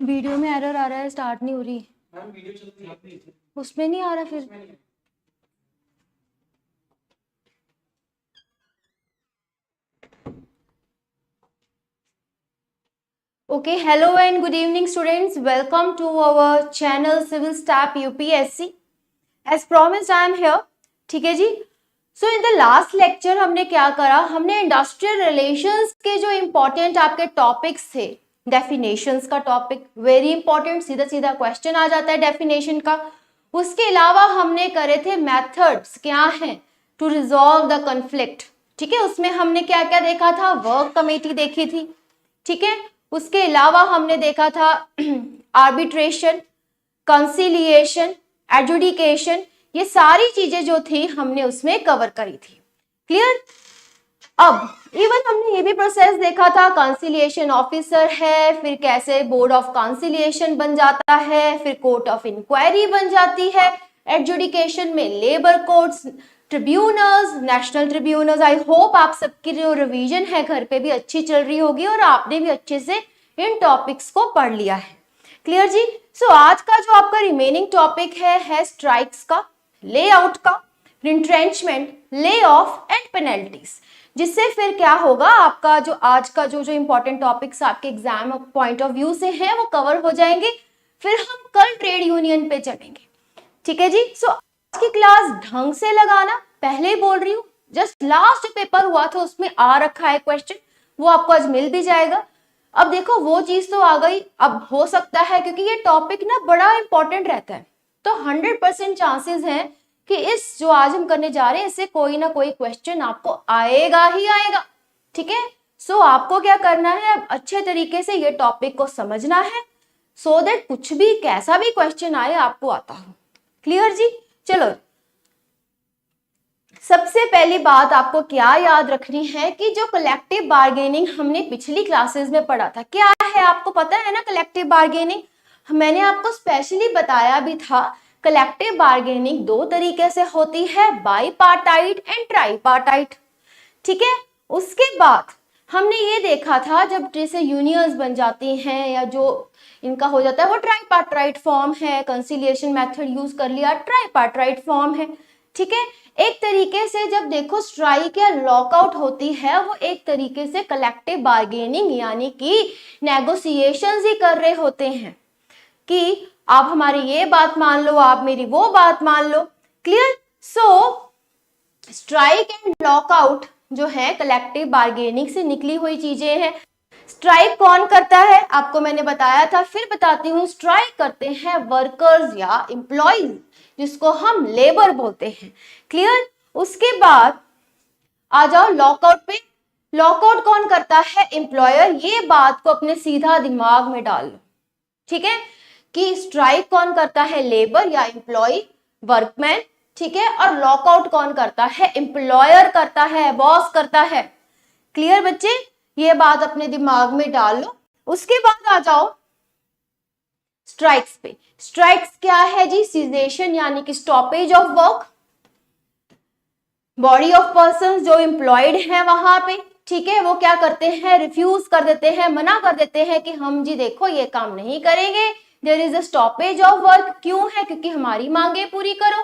Video में error आ रहा है, स्टार्ट नहीं हो रही। उसमें नहीं आ रहा फिर। Okay, hello and good evening students. Welcome to our channel Civil Staff UPSC. As promised, I am here. ठीक है जी। So in the last lecture हमने क्या करा, हमने इंडस्ट्रियल रिलेशंस के जो इम्पोर्टेंट आपके टॉपिक्स थे, डेफिनेशंस का टॉपिक वेरी इंपॉर्टेंट, सीधा सीधा क्वेश्चन आ जाता है डेफिनेशन का। उसके अलावा हमने करे थे मेथड्स क्या हैं टू रिजॉल्व द कॉन्फ्लिक्ट। ठीक है, उसमें हमने क्या क्या देखा था, वर्क कमेटी देखी थी। ठीक है, उसके अलावा हमने देखा था आर्बिट्रेशन, कंसिलिएशन, एडजुडिकेशन, ये सारी चीजें जो थी हमने उसमें कवर करी थी। क्लियर। अब इवन हमने ये भी प्रोसेस देखा था, कंसिलिएशन ऑफिसर है, फिर कैसे बोर्ड ऑफ कंसिलिएशन बन जाता है, फिर कोर्ट ऑफ इंक्वायरी बन जाती है, एडजुडिकेशन में labour courts, tribunals, national tribunals. I hope आप सबकी जो रिवीजन है घर पे भी अच्छी चल रही होगी और आपने भी अच्छे से इन टॉपिक्स को पढ़ लिया है। क्लियर जी। सो आज का जो आपका रिमेनिंग टॉपिक है स्ट्राइक्स का, लेआउट का, retrenchment, lay off and penalties, जिससे फिर क्या होगा आपका जो आज का जो इंपॉर्टेंट टॉपिक्स आपके एग्जाम पॉइंट ऑफ व्यू से हैं वो कवर हो जाएंगे। फिर हम कल ट्रेड यूनियन पे चलेंगे। ठीक है जी। सो आज की क्लास ढंग से लगाना, पहले ही बोल रही हूँ, जस्ट लास्ट पेपर हुआ था उसमें आ रखा है क्वेश्चन, वो आपको आज मिल भी जाएगा। अब देखो वो चीज तो आ गई, अब हो सकता है क्योंकि ये टॉपिक ना बड़ा इंपॉर्टेंट रहता है, तो 100% चांसेस हैं कि इस जो आज हम करने जा रहे हैं इससे कोई ना कोई क्वेश्चन आपको आएगा ही आएगा। ठीक है। सो आपको क्या करना है, अब अच्छे तरीके से ये टॉपिक को समझना है, सो दैट कुछ भी कैसा भी क्वेश्चन आए आपको आता हो। क्लियर जी। चलो, सबसे पहली बात आपको क्या याद रखनी है कि जो कलेक्टिव बार्गेनिंग हमने पिछली क्लासेस में पढ़ा था, क्या है आपको पता है ना कलेक्टिव बार्गेनिंग। मैंने आपको स्पेशली बताया भी था, कलेक्टिव बार्गेनिंग दो तरीके से होती है, बाईपार्टाइट एंड ट्राईपार्टाइट। ठीक है। उसके बाद हमने ये देखा था जब जैसे यूनियंस बन जाती हैं या जो इनका हो जाता है वो ट्राईपार्टाइट फॉर्म है, कंसिलिएशन मेथड यूज कर लिया, ट्राईपार्टाइट फॉर्म है। ठीक है। एक तरीके से जब देखो स्ट्राइक या लॉकआउट होती है वो एक तरीके से कलेक्टिव बार्गेनिंग यानी कि नेगोशिएशंस ही कर रहे होते हैं कि आप हमारी ये बात मान लो, आप मेरी वो बात मान लो। Clear. So strike and lockout जो है कलेक्टिव बार्गेनिंग से निकली हुई चीजें हैं। स्ट्राइक कौन करता है आपको मैंने बताया था, फिर बताती हूँ। स्ट्राइक करते हैं वर्कर्स या एम्प्लॉइज, जिसको हम लेबर बोलते हैं। क्लियर। उसके बाद आ जाओ लॉकआउट पे। लॉकआउट कौन करता है, एम्प्लॉयर। ये बात को अपने सीधा दिमाग में डाल लो। ठीक है, कि स्ट्राइक कौन करता है, लेबर या एम्प्लॉय, वर्कमैन। ठीक है। और लॉकआउट कौन करता है, एम्प्लॉयर करता है, बॉस करता है। क्लियर बच्चे, ये बात अपने दिमाग में डाल लो। उसके बाद आ जाओ स्ट्राइक्स पे। स्ट्राइक्स क्या है जी, सीजेशन यानी कि stoppage of work, body of person जो एम्प्लॉयड है वहां पे। ठीक है, वो क्या करते हैं, रिफ्यूज कर देते हैं, मना कर देते हैं कि हम जी देखो ये काम नहीं करेंगे, there is a stoppage of work. क्यों है, क्योंकि हमारी मांगे पूरी करो।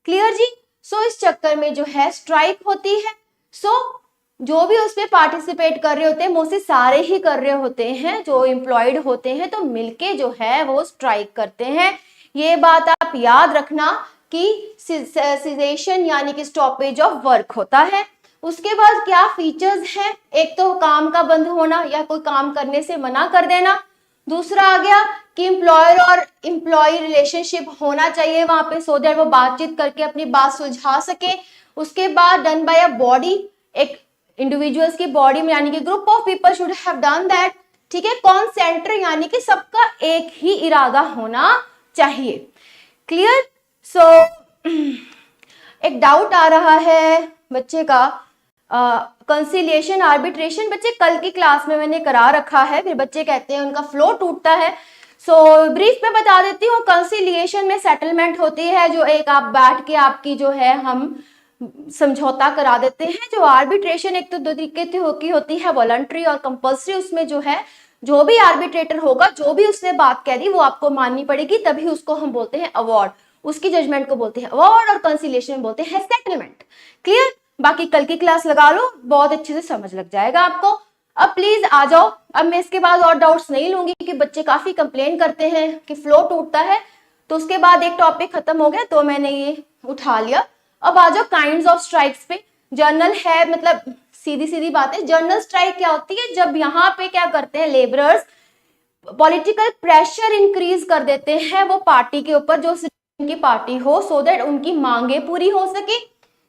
क्लियर जी। सो इस चक्कर में जो है स्ट्राइक होती है। सो जो भी उसमें पार्टिसिपेट कर रहे होते हैं मोस्टली सारे ही कर रहे होते हैं जो एम्प्लॉयड होते हैं, तो मिलके जो है वो स्ट्राइक करते हैं। ये बात आप याद रखना कि सीजेशन यानी कि स्टॉपेज ऑफ वर्क होता है। उसके बाद क्या फीचर्स हैं, एक तो काम का बंद होना या कोई काम करने से मना कर देना। दूसरा आ गया कि एम्प्लॉयर और एम्प्लॉय रिलेशनशिप होना चाहिए वहां पे, सो दैट वो बातचीत करके अपनी बात सुलझा सके। उसके बाद डन बाय अ बॉडी, एक इंडिविजुअल्स की बॉडी में यानी कि group of people should have done that. ठीक है। कॉन्सेंट्रेट यानी कि सबका एक ही इरादा होना चाहिए। क्लियर। सो एक डाउट आ रहा है बच्चे का, कंसिलिएशन आर्बिट्रेशन बच्चे कल की क्लास में मैंने करा रखा है, फिर बच्चे कहते हैं उनका फ्लो टूटता है। सो ब्रीफ में बता देती हूँ, कंसिलिएशन में सेटलमेंट होती है, जो एक आप बैठ के आपकी जो है हम समझौता करा देते हैं। जो आर्बिट्रेशन एक तो दो तरीके की होती है, वॉलंटरी और कंपल्सरी। उसमें जो है जो भी आर्बिट्रेटर होगा, जो भी उसने बात कह दी वो आपको माननी पड़ेगी, तभी उसको हम बोलते हैं अवार्ड। उसकी जजमेंट को बोलते हैं अवार्ड और कंसिलिएशन बोलते हैं सेटलमेंट। क्लियर? बाकी कल की क्लास लगा लो, बहुत अच्छे से समझ लग जाएगा आपको। अब प्लीज आ जाओ, अब मैं इसके बाद और डाउट्स नहीं लूंगी कि बच्चे काफी कंप्लेन करते हैं कि फ्लो टूटता है, तो उसके बाद एक टॉपिक खत्म हो गया तो मैंने ये उठा लिया। अब आ जाओ काइंड्स ऑफ स्ट्राइक्स पे। जर्नल है, मतलब सीधी सीधी बात है, जर्नल स्ट्राइक क्या होती है? जब यहाँ पे क्या करते हैं लेबरर्स, पॉलिटिकल प्रेशर इंक्रीज कर देते हैं वो पार्टी के ऊपर जो उनकी पार्टी हो, सो दैट उनकी मांगे पूरी हो सके।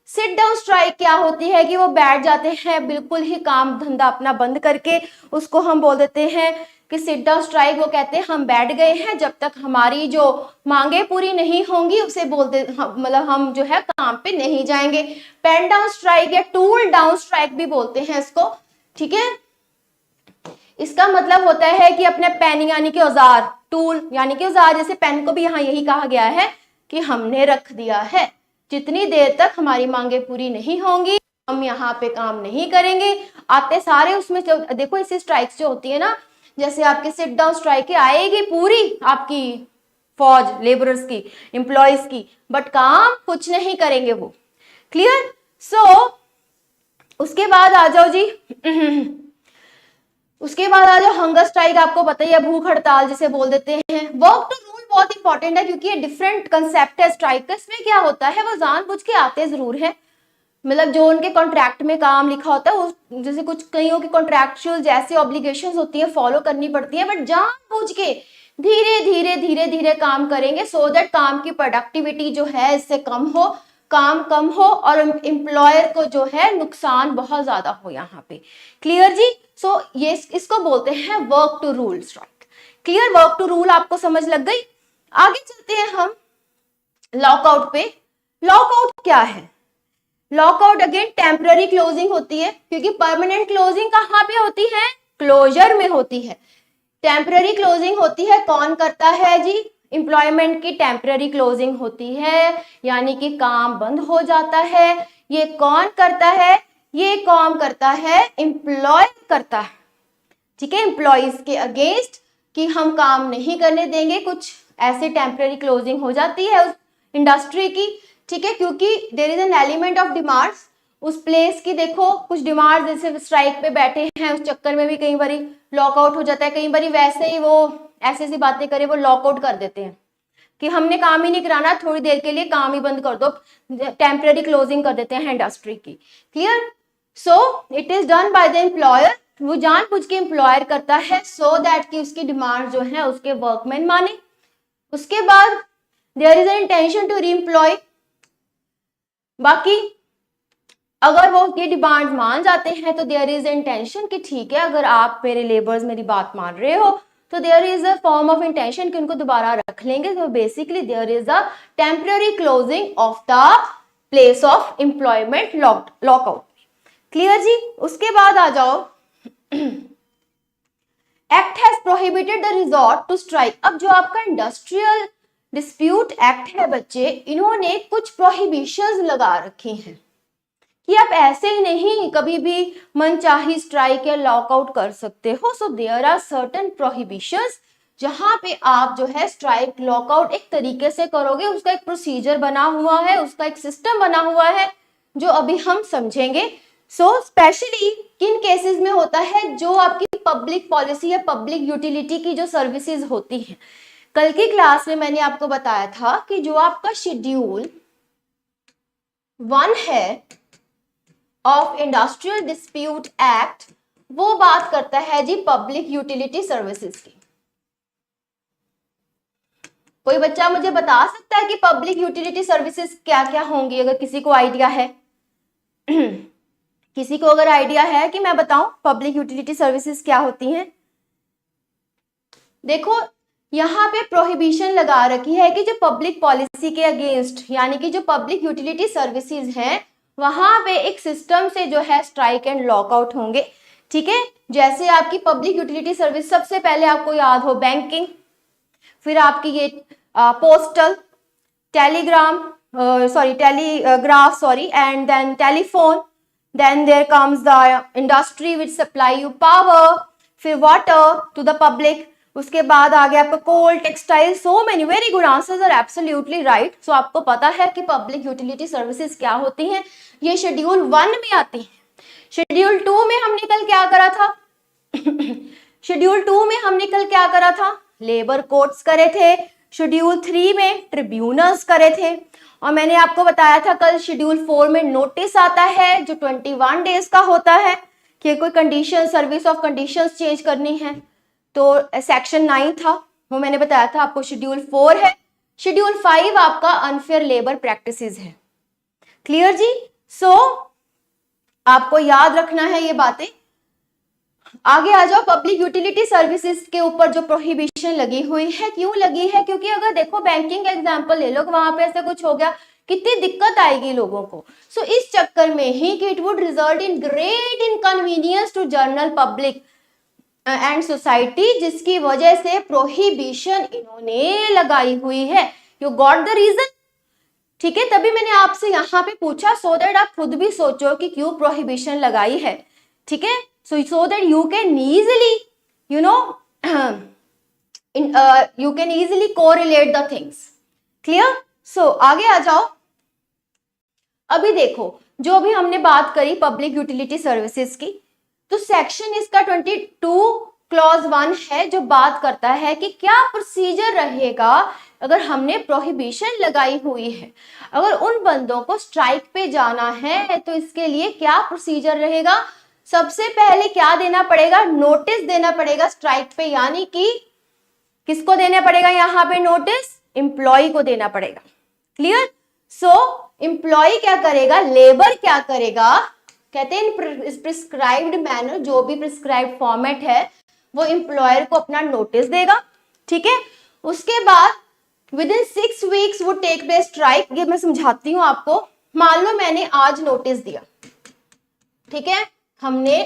सिट डाउन स्ट्राइक क्या होती है कि वो बैठ जाते हैं बिल्कुल ही काम धंधा अपना बंद करके, उसको हम बोल देते हैं कि सिट डाउन स्ट्राइक। वो कहते हैं हम बैठ गए हैं, जब तक हमारी जो मांगे पूरी नहीं होंगी उसे बोलते मतलब हम जो है काम पे नहीं जाएंगे। पेन डाउन स्ट्राइक या टूल डाउन स्ट्राइक भी बोलते हैं इसको, ठीक है। इसका मतलब होता है कि अपने पेन यानी कि औजार, टूल यानी कि औजार, जैसे पेन को भी यहाँ यही कहा गया है कि हमने रख दिया है, जितनी देर तक हमारी मांगे पूरी नहीं होंगी हम यहाँ पे काम नहीं करेंगे। आते सारे उसमें देखो ऐसी स्ट्राइक्स जो होती है ना, जैसे आपकी सिट डाउन स्ट्राइक आएगी पूरी आपकी फौज लेबरर्स की, एम्प्लॉयज की, बट काम कुछ नहीं करेंगे वो। क्लियर? सो उसके बाद आ जाओ जी उसके बाद आ जाओ हंगर स्ट्राइक, आपको पता ही है, भूख हड़ताल जिसे बोल देते हैं। वर्क टू रूल बहुत इंपॉर्टेंट है क्योंकि ये डिफरेंट कंसेप्ट है स्ट्राइक का। इसमें क्या होता है, वो जानबूझ के आते जरूर है, मतलब जो उनके कॉन्ट्रैक्ट में काम लिखा होता है जैसे कुछ कईयों की कॉन्ट्रैक्चुअल जैसी ऑब्लिगेशंस होती है फॉलो करनी पड़ती है, बट जानबूझ के धीरे धीरे धीरे धीरे काम करेंगे सो दैट काम की प्रोडक्टिविटी जो है इससे कम हो, काम कम हो और एम्प्लॉयर को जो है नुकसान बहुत ज्यादा हो यहाँ पे। क्लियर जी? सो ये इसको बोलते हैं work to rule strike. Clear? Work to rule आपको समझ लग गई? आगे चलते हैं हम लॉकआउट पे। लॉकआउट क्या है? लॉकआउट अगेन टेम्पररी क्लोजिंग होती है, क्योंकि परमानेंट क्लोजिंग कहाँ पे होती है? क्लोजर में होती है। टेम्पररी क्लोजिंग होती है, कौन करता है जी? एम्प्लॉयमेंट की टेम्पररी क्लोजिंग होती है, यानी कि काम बंद हो जाता है। ये कौन करता है? ये काम करता है एम्प्लॉय करता है, ठीक है, एम्प्लॉयज के अगेंस्ट कि हम काम नहीं करने देंगे, कुछ ऐसे टेम्पररी क्लोजिंग हो जाती है उस इंडस्ट्री की, ठीक है, क्योंकि there is an element of demands उस प्लेस की। देखो कुछ डिमांड जैसे स्ट्राइक पे बैठे हैं उस चक्कर में भी कई बारी लॉकआउट हो जाता है, कई बारी वैसे ही वो ऐसी ऐसी बातें करे वो लॉकआउट कर देते हैं कि हमने काम ही नहीं कराना, थोड़ी देर के लिए काम ही बंद कर दो, टेम्पररी क्लोजिंग कर देते हैं इंडस्ट्री की। Clear? So it is done by the employer, वो जानबूझ के एम्प्लॉयर करता है सो दैट कि उसकी डिमांड जो है उसके वर्कमैन माने। उसके बाद there is an intention to reemploy, बाकी अगर वो ये डिमांड मान जाते हैं तो देयर इज इंटेंशन कि ठीक है अगर आप मेरे लेबर्स मेरी बात मान रहे हो तो there is a form of intention कि उनको दोबारा रख लेंगे। तो basically there is a temporary closing of the place of employment lockout. Clear जी? उसके बाद आ जाओ act has prohibited the resort to strike. अब जो आपका इंडस्ट्रियल डिस्प्यूट एक्ट है बच्चे, इन्होंने कुछ प्रोहिबिशंस लगा रखी हैं कि आप ऐसे ही नहीं कभी भी मनचाही स्ट्राइक या लॉकआउट कर सकते हो। So there are certain prohibitions जहां पे आप जो है स्ट्राइक लॉकआउट एक तरीके से करोगे, उसका एक प्रोसीजर बना हुआ है, उसका एक सिस्टम बना हुआ है जो अभी हम समझेंगे। सो स्पेशली किन केसेस में होता है? जो आपकी पब्लिक पॉलिसी या पब्लिक यूटिलिटी की जो सर्विसेज होती हैं। कल की क्लास में मैंने आपको बताया था कि जो आपका शेड्यूल 1 है ऑफ इंडस्ट्रियल डिस्प्यूट एक्ट, वो बात करता है जी पब्लिक यूटिलिटी सर्विसेज की। कोई बच्चा मुझे बता सकता है कि पब्लिक यूटिलिटी सर्विसेज क्या क्या होंगी? अगर किसी को आइडिया है किसी को अगर आइडिया है कि मैं बताऊं पब्लिक यूटिलिटी सर्विसेज क्या होती हैं? देखो यहाँ पे प्रोहिबिशन लगा रखी है कि जो पब्लिक पॉलिसी के अगेंस्ट, यानी कि जो पब्लिक यूटिलिटी सर्विसेज हैं वहां पे एक सिस्टम से जो है स्ट्राइक एंड लॉकआउट होंगे, ठीक है। जैसे आपकी पब्लिक यूटिलिटी सर्विस सबसे पहले आपको याद हो बैंकिंग, फिर आपकी ये postal, telegraph and then telephone, then there comes the industry which supply you power, फिर वाटर टू द पब्लिक, उसके बाद आ गया आपका coal, textile, so many, very good answers are absolutely right. So आपको पता है कि पब्लिक यूटिलिटी सर्विसेज क्या होती हैं, ये शेड्यूल 1 में आती है। शेड्यूल 2 में हमने कल क्या करा था शेड्यूल 2 में हमने कल क्या करा था, लेबर कोड्स करे थे। शेड्यूल 3 में ट्रिब्यूनल्स करे थे, और मैंने आपको बताया था कल शेड्यूल 4 में नोटिस आता है जो 21 डेज का होता है कि कोई condition, service of conditions change करनी है। तो सेक्शन 9 था, वो मैंने बताया था आपको। शेड्यूल 4 है। शेड्यूल 5 आपका अनफेयर लेबर प्रैक्टिसेस है। क्लियर जी? सो आपको याद रखना है ये बातें। आगे आ जाओ, पब्लिक यूटिलिटी सर्विसेज के ऊपर जो प्रोहिबिशन लगी हुई है, क्यों लगी है? क्योंकि अगर देखो बैंकिंग एग्जांपल ले लो, वहां पे ऐसा कुछ हो गया, कितनी दिक्कत आएगी लोगों को। सो इस चक्कर में ही कि it would result in great inconvenience to general public and society, जिसकी वजह से प्रोहिबिशन इन्होंने लगाई हुई है। You got the reason? ठीक है, तभी मैंने आपसे यहाँ पे पूछा, सो दैट आप खुद भी सोचो कि क्यों प्रोहिबिशन लगाई है। ठीक है, so that you can easily, you know, you can easily correlate the things. Clear? So आगे आ जाओ। अभी देखो, जो भी हमने बात करी पब्लिक यूटिलिटी सर्विसेज की, तो सेक्शन इसका 22 क्लॉज 1 है जो बात करता है कि क्या प्रोसीजर रहेगा अगर हमने प्रोहिबिशन लगाई हुई है। अगर उन बंदों को स्ट्राइक पे जाना है तो इसके लिए क्या प्रोसीजर रहेगा। सबसे पहले क्या देना पड़ेगा, नोटिस देना पड़ेगा स्ट्राइक पे, यानी कि किसको देना पड़ेगा यहाँ पे नोटिस, एम्प्लॉय को देना पड़ेगा। क्लियर? सो एम्प्लॉय क्या करेगा, लेबर क्या करेगा, कहते हैं प्रिस्क्राइब्ड मैनर, जो भी प्रिस्क्राइब्ड फॉर्मेट है वो एम्प्लॉयर को अपना नोटिस देगा। ठीक है, उसके बाद विद इन 6 वीक्स वो टेक प्लेस स्ट्राइक। ये मैं समझाती हूँ आपको। मान लो मैंने आज नोटिस दिया, ठीक है, हमने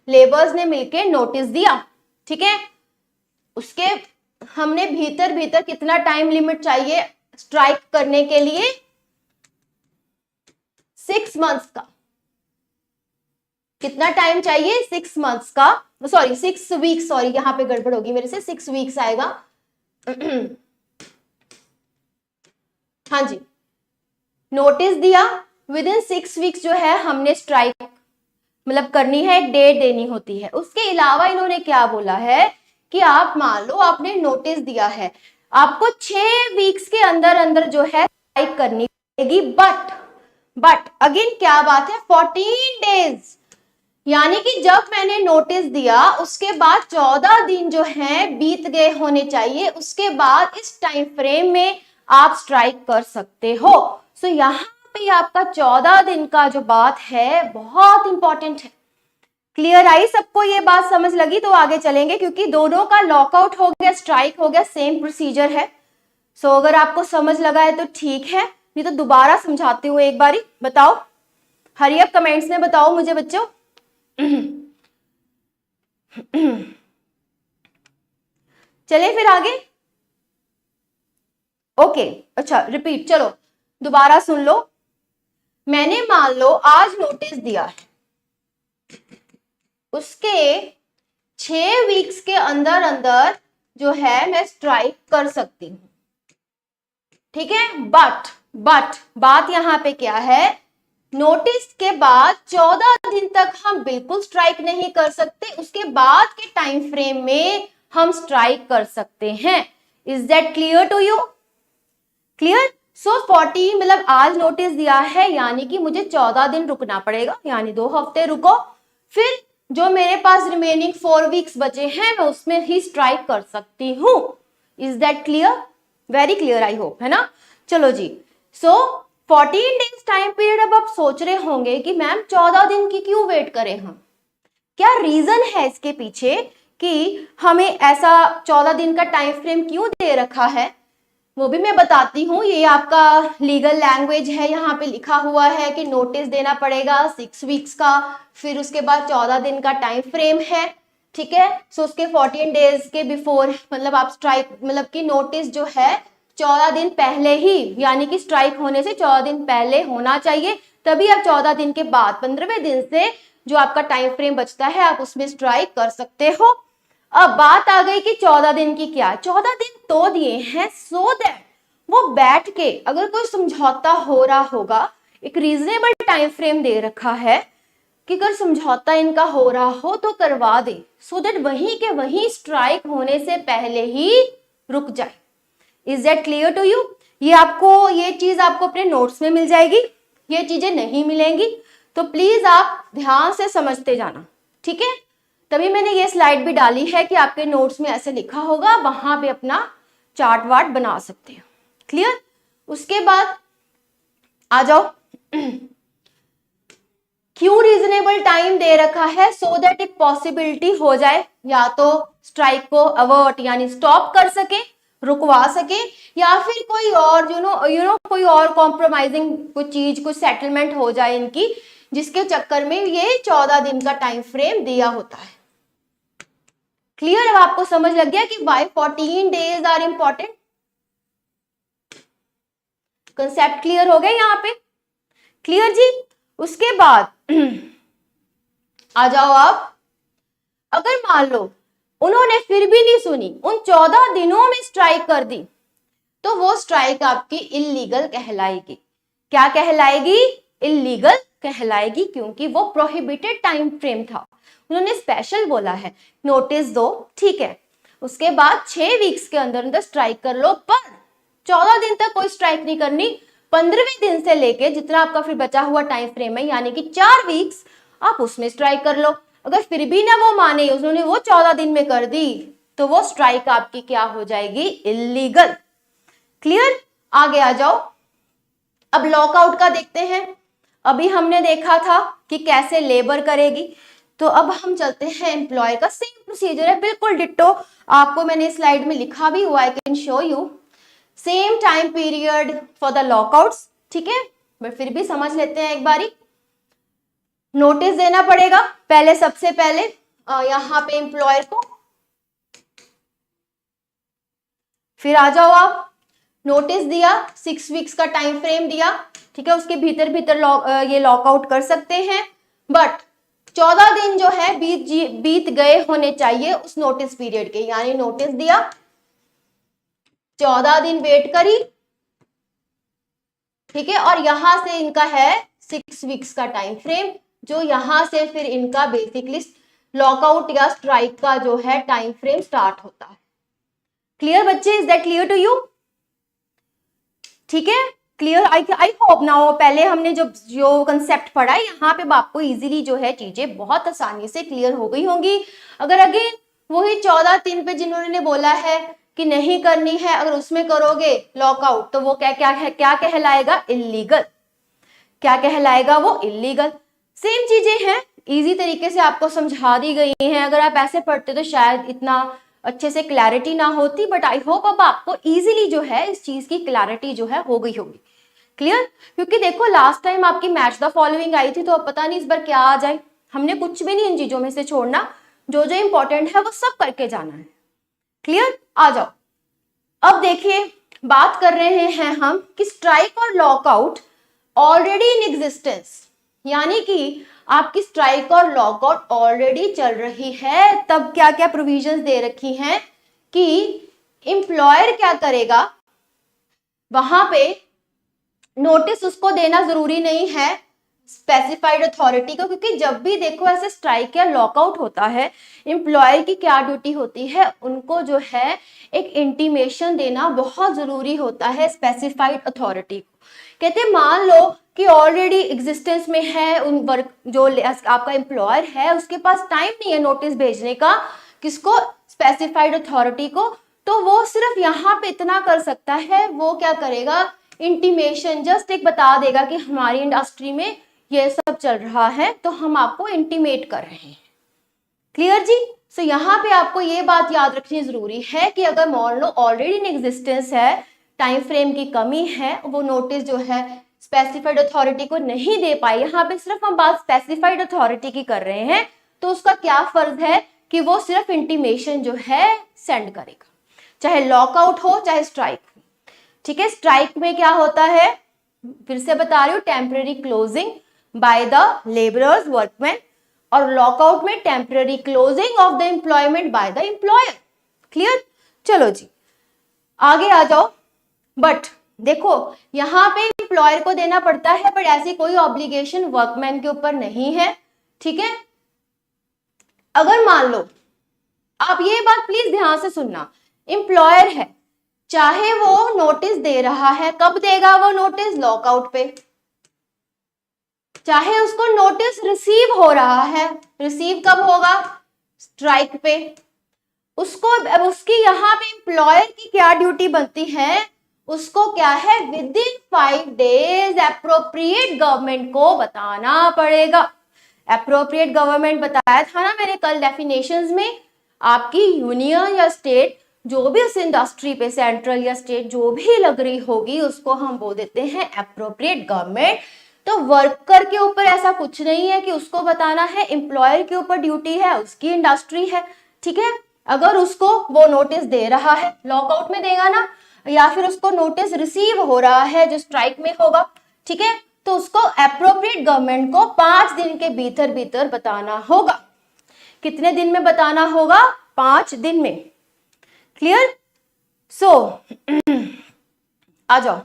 लेबर्स ने मिलके नोटिस दिया, ठीक है, उसके हमने भीतर भीतर कितना टाइम लिमिट चाहिए स्ट्राइक करने के लिए, 6 मंथ्स का। कितना टाइम चाहिए, 6 मंथ्स का, सॉरी 6 वीक्स, सॉरी यहां पे गड़बड़ होगी मेरे से, 6 वीक्स आएगा। हाँ जी, नोटिस दिया, विद इन 6 वीक्स जो है हमने स्ट्राइक मतलब करनी है, एक डेट देनी होती है। उसके अलावा इन्होंने क्या बोला है कि आप मान लो आपने नोटिस दिया है, आपको 6 वीक्स के अंदर अंदर जो है स्ट्राइक करनी पड़ेगी। बट अगेन क्या बात है, 14 डेज, यानी कि जब मैंने नोटिस दिया उसके बाद 14 दिन जो है बीत गए होने चाहिए, उसके बाद इस टाइम फ्रेम में आप स्ट्राइक कर सकते हो। सो यहाँ पे आपका 14 दिन का जो बात है बहुत इंपॉर्टेंट है। क्लियर आई सबको, ये बात समझ लगी? तो आगे चलेंगे, क्योंकि दोनों का लॉकआउट हो गया, स्ट्राइक हो गया, सेम प्रोसीजर है। सो अगर आपको समझ लगा है तो ठीक है, नहीं तो दोबारा समझाती हूँ एक बारी। बताओ, हरी अप कमेंट्स में बताओ मुझे बच्चों। चले फिर आगे। ओके, अच्छा रिपीट, चलो दोबारा सुन लो। मैंने मान लो आज नोटिस दिया है, उसके 6 वीक्स के अंदर अंदर जो है मैं स्ट्राइक कर सकती हूं, ठीक है। बट बात यहां पे क्या है, नोटिस के बाद 14 दिन तक हम बिल्कुल स्ट्राइक नहीं कर सकते, उसके बाद के टाइम फ्रेम में हम स्ट्राइक कर सकते हैं। Is that clear to you? Clear? So 40 मतलब आज नोटिस दिया है, यानी कि मुझे 14 दिन रुकना पड़ेगा, यानी 2 हफ्ते रुको, फिर जो मेरे पास रिमेनिंग 4 वीक्स बचे हैं मैं उसमें ही स्ट्राइक कर सकती हूं। Is that clear? Very clear I hope, है ना। चलो जी, सो 14 डेज टाइम पीरियड। अब आप सोच रहे होंगे कि मैम 14 दिन की क्यों वेट करें हम, क्या रीजन है इसके पीछे कि हमें ऐसा 14 दिन का टाइम फ्रेम क्यों दे रखा है, वो भी मैं बताती हूँ। ये आपका लीगल लैंग्वेज है, यहाँ पे लिखा हुआ है कि नोटिस देना पड़ेगा 6 वीक्स का, फिर उसके बाद 14 दिन का टाइम फ्रेम है, ठीक है। सो उसके 14 डेज के बिफोर मतलब आप स्ट्राइक मतलब कि नोटिस जो है 14 दिन पहले ही, यानी कि स्ट्राइक होने से 14 दिन पहले होना चाहिए, तभी आप 14 दिन के बाद 15वें दिन से जो आपका टाइम फ्रेम बचता है आप उसमें स्ट्राइक कर सकते हो। अब बात आ गई कि 14 दिन की क्या, 14 दिन तो दिए हैं सो दैट वो बैठ के अगर कोई समझौता हो रहा होगा, एक रीजनेबल टाइम फ्रेम दे रखा है कि अगर समझौता इनका हो रहा हो तो करवा दे, सो दैट वहीं के वहीं स्ट्राइक होने से पहले ही रुक जाए। Is that clear to you? ये चीज आपको अपने नोट्स में मिल जाएगी, ये चीजें नहीं मिलेंगी, तो प्लीज आप ध्यान से समझते जाना, ठीक है? तभी मैंने ये स्लाइड भी डाली है कि आपके नोट्स में ऐसे लिखा होगा, वहां पे अपना चार्ट वार्ट बना सकते हो। क्लियर? उसके बाद आ जाओ, क्यों रीजनेबल टाइम दे रखा है? सो दैट एक पॉसिबिलिटी हो जाए, या तो स्ट्राइक को अवर्ट यानी स्टॉप कर सके, रुकवा सके, या फिर कोई और कोई और कॉम्प्रोमाइजिंग कोई चीज, कोई सेटलमेंट हो जाए इनकी, जिसके चक्कर में ये 14 दिन का टाइम फ्रेम दिया होता है। क्लियर? अब आपको समझ लग गया कि why 14 days are important. Concept clear हो गया यहाँ पे? क्लियर जी? उसके बाद आ जाओ आप, अगर मान लो उन्होंने फिर भी नहीं सुनी, उन 14 दिनों में स्ट्राइक कर दी, तो वो स्ट्राइक आपकी इल्लीगल कहलाएगी। क्या कहलाएगी? इल्लीगल कहलाएगी, क्योंकि वो प्रोहिबिटेड टाइम फ्रेम था। उन्होंने स्पेशल बोला है नोटिस दो, ठीक है, उसके बाद 6 वीक्स के अंदर अंदर स्ट्राइक कर लो, पर 14 दिन तक कोई स्ट्राइक नहीं करनी। 15वें दिन से लेके जितना आपका फिर बचा हुआ टाइम फ्रेम है, यानी कि 4 वीक्स, आप उसमें स्ट्राइक कर लो। अगर फिर भी ना वो माने, उन्होंने वो 14 दिन में कर दी, तो वो स्ट्राइक आपकी क्या हो जाएगी? इल्लीगल। क्लियर? आगे आ जाओ, अब लॉकआउट का देखते हैं। अभी हमने देखा था कि कैसे लेबर करेगी, तो अब हम चलते हैं एम्प्लॉय का। सेम प्रोसीजर है, बिल्कुल डिट्टो, आपको मैंने स्लाइड में लिखा भी हुआ है, I can show you. Same time period for the lockouts, ठीक है, बट फिर भी समझ लेते हैं एक बारी। नोटिस देना पड़ेगा पहले, सबसे पहले यहाँ पे एम्प्लॉयर को, फिर आ जाओ आप, नोटिस दिया, 6 वीक्स का टाइम फ्रेम दिया, ठीक है, उसके भीतर भीतर ये लॉकआउट कर सकते हैं, बट 14 दिन जो है बीत गए होने चाहिए उस नोटिस पीरियड के, यानी नोटिस दिया, 14 दिन वेट करी, ठीक है, और यहां से इनका है 6 वीक्स का टाइम फ्रेम, जो यहां से फिर इनका बेसिकली लॉकआउट या स्ट्राइक का जो है टाइम फ्रेम स्टार्ट होता है। क्लियर बच्चे? Is that clear to you? ठीक है, क्लियर? आई होप नाउ, पहले हमने जो कंसेप्ट पढ़ा है, यहाँ पे आपको इजीली जो है चीजें बहुत आसानी से क्लियर हो गई होंगी। अगर अगेन वही 14 दिन पे जिन्होंने बोला है कि नहीं करनी है, अगर उसमें करोगे लॉकआउट, तो वो क्या कहलाएगा? इल्लीगल। क्या कहलाएगा? वो इल्लीगल। सेम चीजें हैं, इजी तरीके से आपको समझा दी गई हैं। अगर आप ऐसे पढ़ते तो शायद इतना अच्छे से क्लैरिटी ना होती, बट आई होप अब आपको इजीली जो है इस चीज की क्लैरिटी जो है हो गई होगी। क्लियर? क्योंकि देखो लास्ट टाइम आपकी मैच द फॉलोइंग आई थी, तो अब पता नहीं इस बार क्या आ जाए। हमने कुछ भी नहीं इन चीजों में से छोड़ना, जो जो इंपॉर्टेंट है वो सब करके जाना है। क्लियर? आ जाओ, अब देखिए बात कर रहे हैं हम कि स्ट्राइक और लॉकआउट ऑलरेडी इन एग्जिस्टेंस, यानी कि आपकी स्ट्राइक और लॉकआउट ऑलरेडी चल रही है, तब क्या क्या प्रोविजंस दे रखी हैं कि एम्प्लॉयर क्या करेगा, वहां पे नोटिस उसको देना जरूरी नहीं है स्पेसिफाइड अथॉरिटी को, क्योंकि जब भी देखो ऐसे स्ट्राइक या लॉकआउट होता है, एम्प्लॉयर की क्या ड्यूटी होती है, उनको जो है एक इंटीमेशन देना बहुत जरूरी होता है स्पेसिफाइड अथॉरिटी को। कहते हैं मान लो कि ऑलरेडी एग्जिस्टेंस में है उन वर्क, जो आपका एम्प्लॉयर है उसके पास टाइम नहीं है नोटिस भेजने का, किसको? स्पेसिफाइड अथॉरिटी को, तो वो सिर्फ यहाँ पे इतना कर सकता है, वो क्या करेगा? इंटीमेशन, जस्ट एक बता देगा कि हमारी इंडस्ट्री में ये सब चल रहा है, तो हम आपको इंटीमेट कर रहे हैं। क्लियर जी? सो यहाँ पे आपको ये बात याद रखनी जरूरी है कि अगर मान लो ऑलरेडी इन एग्जिस्टेंस है, टाइम फ्रेम की कमी है, वो नोटिस जो है स्पेसिफाइड अथॉरिटी को नहीं दे पाई, यहाँ पे सिर्फ हम बात स्पेसिफाइड अथॉरिटी की कर रहे हैं, तो उसका क्या फर्ज है कि वो सिर्फ इंटीमेशन जो है सेंड करेगा, चाहे लॉकआउट हो चाहे स्ट्राइक हो। ठीक है, स्ट्राइक में क्या होता है, फिर से बता रही हूँ, temporary closing by the labourers workman, और लॉकआउट में temporary closing of the employment by the employer. Clear? चलो जी आगे आ जाओ। बट देखो यहाँ पे एम्प्लॉयर को देना पड़ता है, बट ऐसी कोई ऑब्लिगेशन वर्कमैन के ऊपर नहीं है। ठीक है, अगर मान लो, आप ये बात प्लीज ध्यान से सुनना, एम्प्लॉयर है, चाहे वो नोटिस दे रहा है, कब देगा वो नोटिस? लॉकआउट पे। चाहे उसको नोटिस रिसीव हो रहा है, रिसीव कब होगा? स्ट्राइक पे। उसको उसकी यहाँ पे एम्प्लॉयर की क्या ड्यूटी बनती है? उसको क्या है, with in 5 days appropriate government को बताना पड़ेगा। एप्रोप्रिएट गवर्नमेंट बताया था ना मैंने कल डेफिनेशंस में, आपकी यूनियन या स्टेट जो भी उस इंडस्ट्री पे, सेंट्रल या स्टेट जो भी लग रही होगी, उसको हम बोल देते हैं एप्रोप्रिएट गवर्नमेंट। तो वर्कर के ऊपर ऐसा कुछ नहीं है कि उसको बताना है, एम्प्लॉयर के ऊपर ड्यूटी है, उसकी इंडस्ट्री है। ठीक है, अगर उसको वो नोटिस दे रहा है, लॉकआउट में देगा ना, या फिर उसको नोटिस रिसीव हो रहा है जो स्ट्राइक में होगा, ठीक है, तो उसको एप्रोप्रिएट गवर्नमेंट को 5 दिन के भीतर भीतर बताना होगा। कितने दिन में बताना होगा? 5 दिन में। क्लियर? सो आ जाओ,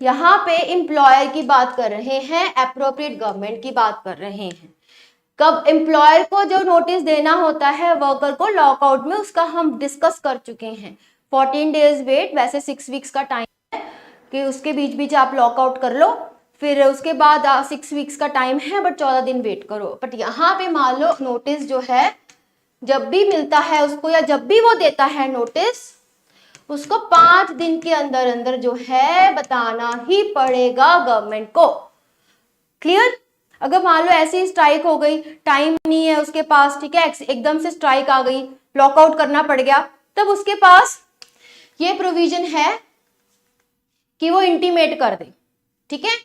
यहां पे एम्प्लॉयर की बात कर रहे हैं, एप्रोप्रिएट गवर्नमेंट की बात कर रहे हैं। कब एम्प्लॉयर को जो नोटिस देना होता है वर्कर को लॉकआउट में, उसका हम डिस्कस कर चुके हैं। 14 डेज वेट, वैसे 6 वीक्स का टाइम है कि उसके बीच बीच आप लॉकआउट कर लो, फिर उसके बाद 6 वीक्स का टाइम है, बट 14 दिन वेट करो। बट यहाँ पे मान लो नोटिस जो है जब भी मिलता है उसको, या जब भी वो देता है नोटिस, उसको 5 दिन के अंदर अंदर जो है बताना ही पड़ेगा गवर्नमेंट को। क्लियर? अगर मान लो ऐसी स्ट्राइक हो गई, टाइम नहीं है उसके पास, ठीक है, एकदम से स्ट्राइक आ गई, लॉकआउट करना पड़ गया, तब उसके पास ये प्रोविजन है कि वो इंटीमेट कर दे। ठीक है,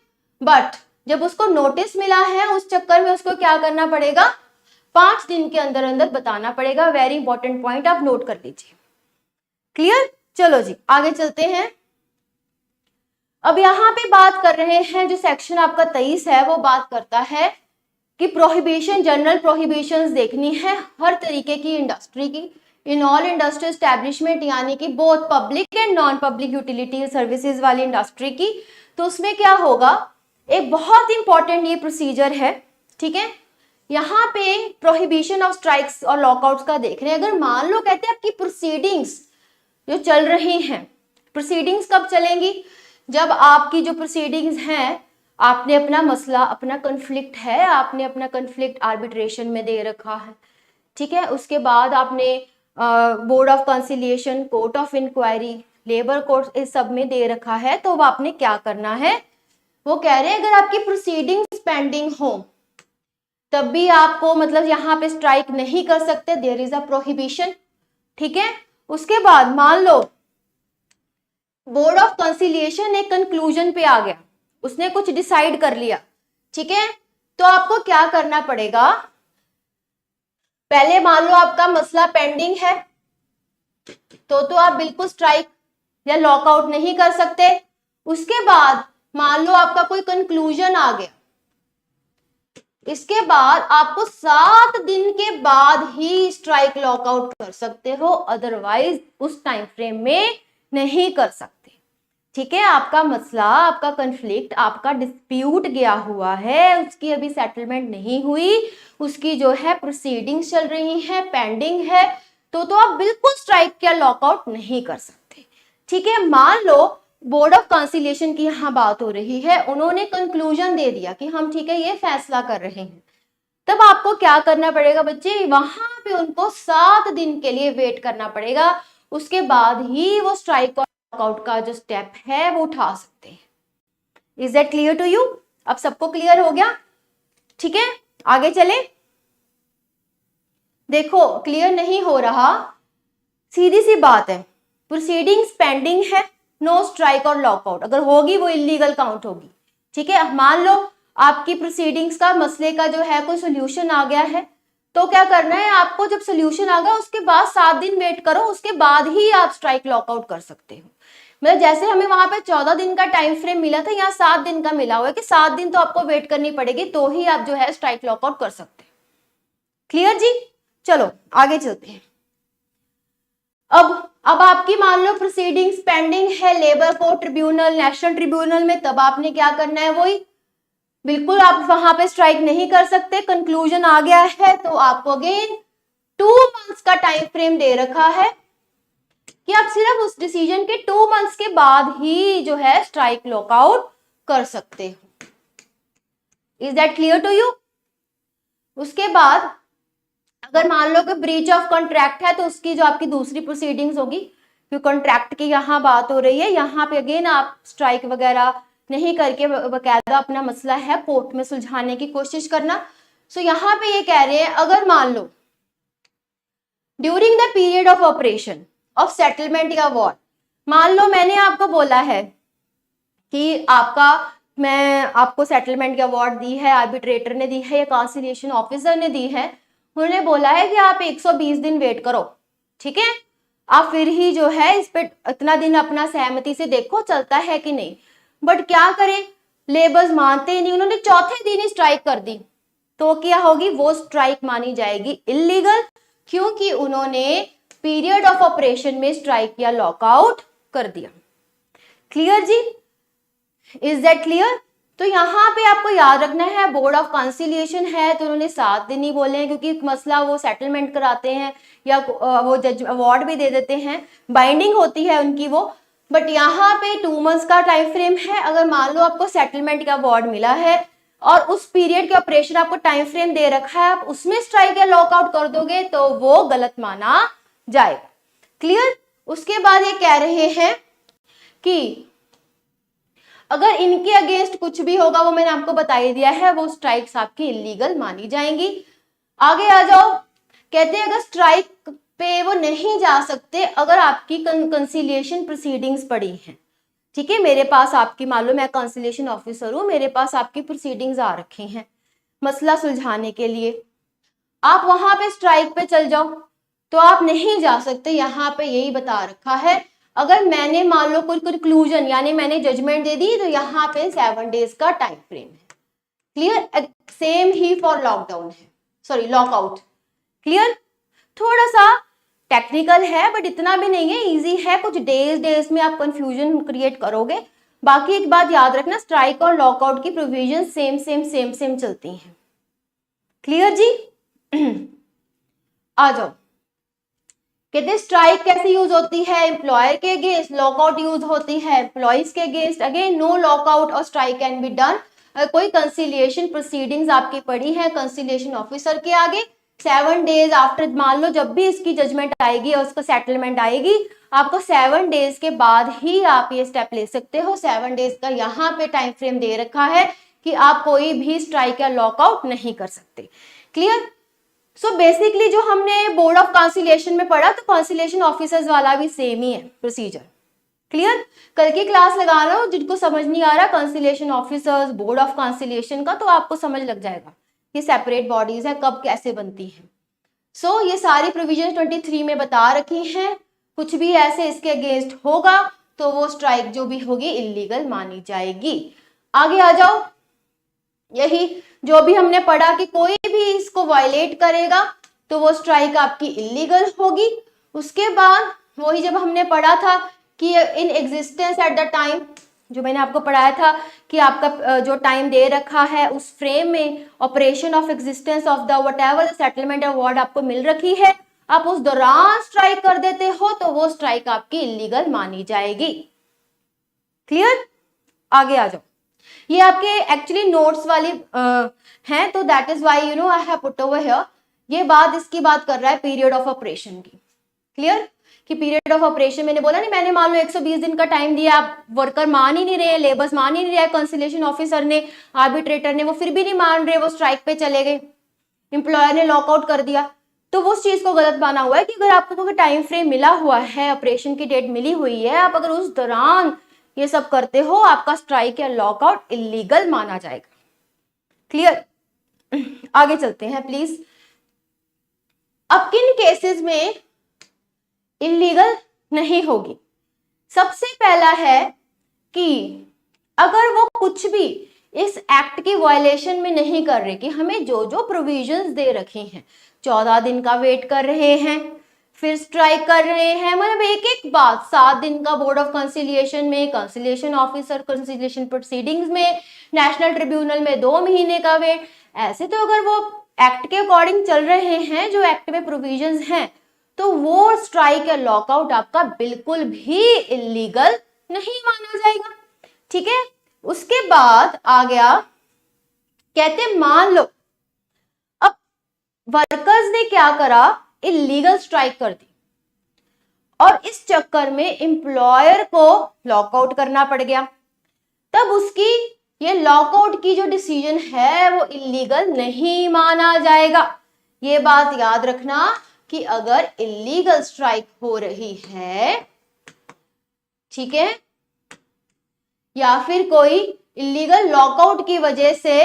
बट जब उसको नोटिस मिला है उस चक्कर में उसको क्या करना पड़ेगा? 5 दिन के अंदर अंदर बताना पड़ेगा। वेरी इंपॉर्टेंट पॉइंट, आप नोट कर लीजिए। क्लियर? चलो जी आगे चलते हैं। अब यहाँ पे बात कर रहे हैं, जो सेक्शन आपका 23 है वो बात करता है कि प्रोहिबिशन, जनरल प्रोहिबिशंस देखनी है हर तरीके की इंडस्ट्री की, इन ऑल इंडस्ट्रियल एस्टैब्लिशमेंट, यानी कि both public and non public utility services वाली इंडस्ट्री की। तो उसमें क्या होगा, एक बहुत इंपॉर्टेंट ये प्रोसीजर है। ठीक है, यहाँ पे प्रोहिबिशन ऑफ स्ट्राइक्स और लॉकआउट्स का देख रहे हैं। अगर मान लो कहते हैं आपकी प्रोसीडिंग्स जो चल रही हैं, प्रोसीडिंग्स कब चलेंगी? जब आपकी जो प्रोसीडिंग्स हैं, आपने अपना मसला, अपना कन्फ्लिक्ट है, आपने अपना कन्फ्लिक्ट आर्बिट्रेशन में दे रखा है, ठीक है, उसके बाद आपने board of conciliation, court of inquiry, labour court, इस सब में दे रखा है, तो आपने क्या करना है? वो कह रहे हैं अगर आपकी प्रोसीडिंग्स पेंडिंग हो तब भी आपको मतलब यहाँ पे स्ट्राइक नहीं कर सकते, देयर इज अ प्रोहिबिशन। ठीक है, उसके बाद मान लो बोर्ड ऑफ कंसिलिएशन एक कंक्लूजन पे आ गया, उसने कुछ डिसाइड कर लिया, ठीक है, तो आपको क्या करना पड़ेगा? पहले मान लो आपका मसला पेंडिंग है, तो आप बिल्कुल स्ट्राइक या लॉकआउट नहीं कर सकते। उसके बाद मान लो आपका कोई कंक्लूजन आ गया, इसके बाद आपको 7 दिन के बाद ही स्ट्राइक लॉकआउट कर सकते हो, अदरवाइज उस टाइम फ्रेम में नहीं कर सकते। ठीक है, आपका मसला, आपका कन्फ्लिक्ट, आपका डिस्प्यूट गया हुआ है, उसकी अभी सेटलमेंट नहीं हुई, उसकी जो है प्रोसीडिंग्स चल रही है, पेंडिंग है, तो आप बिल्कुल स्ट्राइक या लॉकआउट नहीं कर सकते। ठीक है, मान लो बोर्ड ऑफ कंसिलिएशन की यहाँ बात हो रही है, उन्होंने कंक्लूजन दे दिया कि हम ठीक है ये फैसला कर रहे हैं, तब आपको क्या करना पड़ेगा बच्चे? वहां पे उनको 7 दिन के लिए वेट करना पड़ेगा, उसके बाद ही वो स्ट्राइक और लॉकआउट का जो स्टेप है वो उठा सकते हैं। Is that clear to you? अब सबको क्लियर हो गया? ठीक है, आगे चले। देखो क्लियर नहीं हो रहा, सीधी सी बात है, प्रोसीडिंग्स पेंडिंग है, नो स्ट्राइक और लॉकआउट, अगर होगी वो इलीगल काउंट होगी। ठीक है, मान लो आपकी प्रोसीडिंग्स का मसले का जो है कोई सोल्यूशन आ गया है, तो क्या करना है आपको? जब सोल्यूशन आ गया उसके बाद 7 दिन वेट करो, उसके बाद ही आप स्ट्राइक लॉकआउट कर सकते हो। मतलब जैसे हमें वहां पे 14 दिन का टाइम फ्रेम मिला था, यहाँ 7 दिन का मिला हुआ है कि 7 दिन तो आपको वेट करनी पड़ेगी, तो ही आप जो है स्ट्राइक लॉकआउट कर सकते हैं। क्लियर जी? चलो आगे चलते हैं। अब आपकी मान लो प्रोसीडिंग्स पेंडिंग है labour court tribunal, national tribunal में, तब आपने क्या करना है, वही बिल्कुल आप वहां पे स्ट्राइक नहीं कर सकते। कंक्लूजन आ गया है तो आपको अगेन 2 मंथ्स का टाइम फ्रेम दे रखा है कि आप सिर्फ उस डिसीजन के 2 मंथ्स के बाद ही जो है स्ट्राइक लॉकआउट कर सकते हो। Is that clear to you? उसके बाद अगर मान लो कि ब्रीच ऑफ कॉन्ट्रैक्ट है तो उसकी जो आपकी दूसरी प्रोसीडिंग्स होगी, क्योंकि कॉन्ट्रैक्ट की यहाँ बात हो रही है, यहाँ पे अगेन आप स्ट्राइक वगैरह नहीं करके बकायदा अपना मसला है कोर्ट में सुलझाने की कोशिश करना। सो यहाँ पे ये कह रहे हैं अगर मान लो during the period of operation of settlement या वॉर, मान लो मैंने आपको बोला है कि मैं आपको सेटलमेंट की अवार्ड दी है, आर्बिट्रेटर ने दी है या कंसिलिएशन ऑफिसर ने दी है, उन्होंने बोला है कि आप 120 दिन वेट करो, ठीक है, आप फिर ही जो है इस पे इतना दिन अपना सहमति से देखो चलता है कि नहीं। बट क्या करें, लेबर्स मानते ही नहीं, उन्होंने चौथे दिन ही स्ट्राइक कर दी, तो क्या होगी, वो स्ट्राइक मानी जाएगी इलीगल, क्योंकि उन्होंने पीरियड ऑफ ऑपरेशन में स्ट्राइक या लॉकआउट कर दिया। क्लियर जी? Is that clear? तो यहाँ पे आपको याद रखना है बोर्ड ऑफ कंसिलिएशन है तो उन्होंने 7 दिन ही बोले हैं, क्योंकि मसला वो सेटलमेंट कराते हैं या वो जज अवार्ड भी दे देते हैं, बाइंडिंग होती है उनकी वो। बट यहाँ पे 2 मंथ्स का टाइम फ्रेम है। अगर मान लो आपको सेटलमेंट का अवार्ड मिला है और उस पीरियड के ऑपरेशन आपको टाइम फ्रेम दे रखा है, आप उसमें स्ट्राइक या लॉकआउट कर दोगे तो वो गलत माना जाएगा। क्लियर? उसके बाद ये कह रहे हैं कि अगर इनके अगेंस्ट कुछ भी होगा, वो मैंने आपको बता ही दिया है, वो स्ट्राइक्स आपकी इलीगल मानी जाएंगी। आगे आ जाओ, कहते हैं अगर स्ट्राइक पे वो नहीं जा सकते अगर आपकी कंसिलिएशन प्रोसीडिंग्स पड़ी हैं, ठीक है, मेरे पास आपकी मालूम मैं कंसिलिएशन ऑफिसर हूं, मेरे पास आपकी प्रोसीडिंग्स आ रखी हैं मसला सुलझाने के लिए, आप वहां पे स्ट्राइक पे चल जाओ तो आप नहीं जा सकते। यहाँ पे यही बता रखा है, अगर मैंने मान लो कोई कंक्लूजन यानी मैंने जजमेंट दे दी तो यहाँ पे 7 डेज का टाइम फ्रेम है। Clear? Same he for lockdown है, सॉरी लॉकआउट। क्लियर? थोड़ा सा टेक्निकल है बट इतना भी नहीं है, इजी है, कुछ डेज में आप कंफ्यूजन क्रिएट करोगे। बाकी एक बात याद रखना, स्ट्राइक और लॉकआउट की प्रोविजन सेम चलती हैं। क्लियर जी? आ जाओ, कहते स्ट्राइक कैसे यूज होती है, एम्प्लॉयर के अगेंस्ट, लॉकआउट यूज होती है एम्प्लॉइज के अगेंस्ट। अगेन नो लॉकआउट और स्ट्राइक कैन बी डन। कोई कंसिलिएशन प्रोसीडिंग्स आपकी पड़ी है कंसिलिएशन ऑफिसर के आगे, 7 डेज आफ्टर, मान लो जब भी इसकी जजमेंट आएगी और उसका सेटलमेंट आएगी, आपको 7 डेज के बाद ही आप ये स्टेप ले सकते हो। 7 डेज का यहाँ पे टाइम फ्रेम दे रखा है कि आप कोई भी स्ट्राइक या लॉकआउट नहीं कर सकते। क्लियर? सो बेसिकली जो हमने बोर्ड ऑफ कंसिलिएशन में पढ़ा, तो कंसिलिएशन ऑफिसर्स वाला भी सेम ही है प्रोसीजर। क्लियर? कल की क्लास लगा रहा हूं, जिनको समझ नहीं आ रहा conciliation officers board of conciliation का, तो आपको समझ लग जाएगा कि सेपरेट बॉडीज है, कब कैसे बनती है। सो ये सारी प्रोविजन 23 में बता रखी हैं, कुछ भी ऐसे इसके अगेंस्ट होगा तो वो स्ट्राइक जो भी होगी इलीगल मानी जाएगी। आगे आ जाओ, यही जो भी हमने पढ़ा कि कोई भी इसको वायलेट करेगा तो वो स्ट्राइक आपकी इलीगल होगी। उसके बाद वही जब हमने पढ़ा था कि in existence at the time, जो मैंने आपको पढ़ाया था कि आपका जो टाइम दे रखा है उस फ्रेम में operation of existence of the whatever settlement award आपको मिल रखी है, आप उस दौरान स्ट्राइक कर देते हो तो वो स्ट्राइक आपकी इलीगल मानी जाएगी। क्लियर? आगे आ जाओ, ये आपके एक्चुअली नोट्स वाली हैं, तो that is why you know I have put over here. ये बात इसकी बात कर रहा है पीरियड ऑफ ऑपरेशन की। क्लियर? कि पीरियड ऑफ ऑपरेशन मैंने बोला नहीं, मैंने मान लो 120 दिन का टाइम दिया, आप वर्कर मान ही नहीं रहे, लेबर्स मान ही नहीं रहे, कंसिलिएशन ऑफिसर ने, आर्बिट्रेटर ने, वो फिर भी नहीं मान रहे, वो स्ट्राइक पे चले गए, एम्प्लॉयर ने लॉकआउट कर दिया, तो वो उस चीज को गलत माना हुआ है कि अगर आपको कोई टाइम फ्रेम मिला हुआ है, ऑपरेशन की डेट मिली हुई है, आप अगर उस दौरान ये सब करते हो, आपका स्ट्राइक या लॉकआउट इलीगल माना जाएगा। क्लियर? आगे चलते हैं प्लीज। अब किन केसेस में इलीगल नहीं होगी? सबसे पहला है कि अगर वो कुछ भी इस एक्ट की वायलेशन में नहीं कर रहे, कि हमें जो जो प्रोविजंस दे रखे हैं, 14 दिन का वेट कर रहे हैं, फिर स्ट्राइक कर रहे हैं, मतलब एक एक बात, 7 दिन का बोर्ड ऑफ कंसिलिएशन में, कंसिलिएशन ऑफिसर कंसिलिएशन प्रोसीडिंग्स में, नेशनल ट्रिब्यूनल में 2 महीने का वेट, ऐसे तो अगर वो एक्ट के अकॉर्डिंग चल रहे हैं, जो एक्ट में प्रोविजंस हैं, तो वो स्ट्राइक या लॉकआउट आपका बिल्कुल भी इलीगल नहीं माना जाएगा। ठीक है, उसके बाद आ गया, कहते मान लो अब वर्कर्स ने क्या करा, इलीगल स्ट्राइक कर दी, और इस चक्कर में एम्प्लॉयर को लॉकआउट करना पड़ गया, तब उसकी ये लॉकआउट की जो डिसीजन है वो इलीगल नहीं माना जाएगा। ये बात याद रखना कि अगर इलीगल स्ट्राइक हो रही है, ठीक है, या फिर कोई इलीगल लॉकआउट की वजह से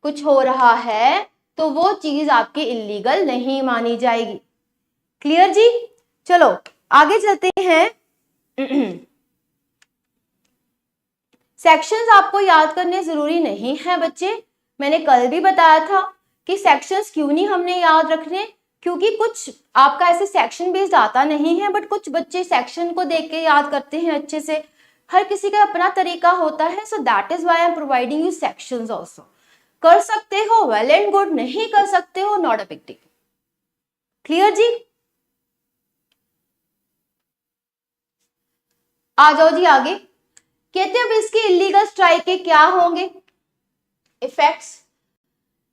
कुछ हो रहा है, तो वो चीज आपकी इलीगल नहीं मानी जाएगी। क्लियर जी? चलो आगे चलते हैं। सेक्शंस आपको याद करने जरूरी नहीं है बच्चे, मैंने कल भी बताया था कि सेक्शंस क्यों नहीं हमने याद रखने, क्योंकि कुछ आपका ऐसे सेक्शन बेस्ड आता नहीं है, बट कुछ बच्चे सेक्शन को देख के याद करते हैं अच्छे से, हर किसी का अपना तरीका होता है, so that is why I am providing you sections also. कर सकते हो वेल एंड गुड, नहीं कर सकते हो not a big deal. Clear जी? आ जाओ जी आगे। कहते हैं अब इसके इलीगल स्ट्राइक के क्या होंगे इफेक्ट्स।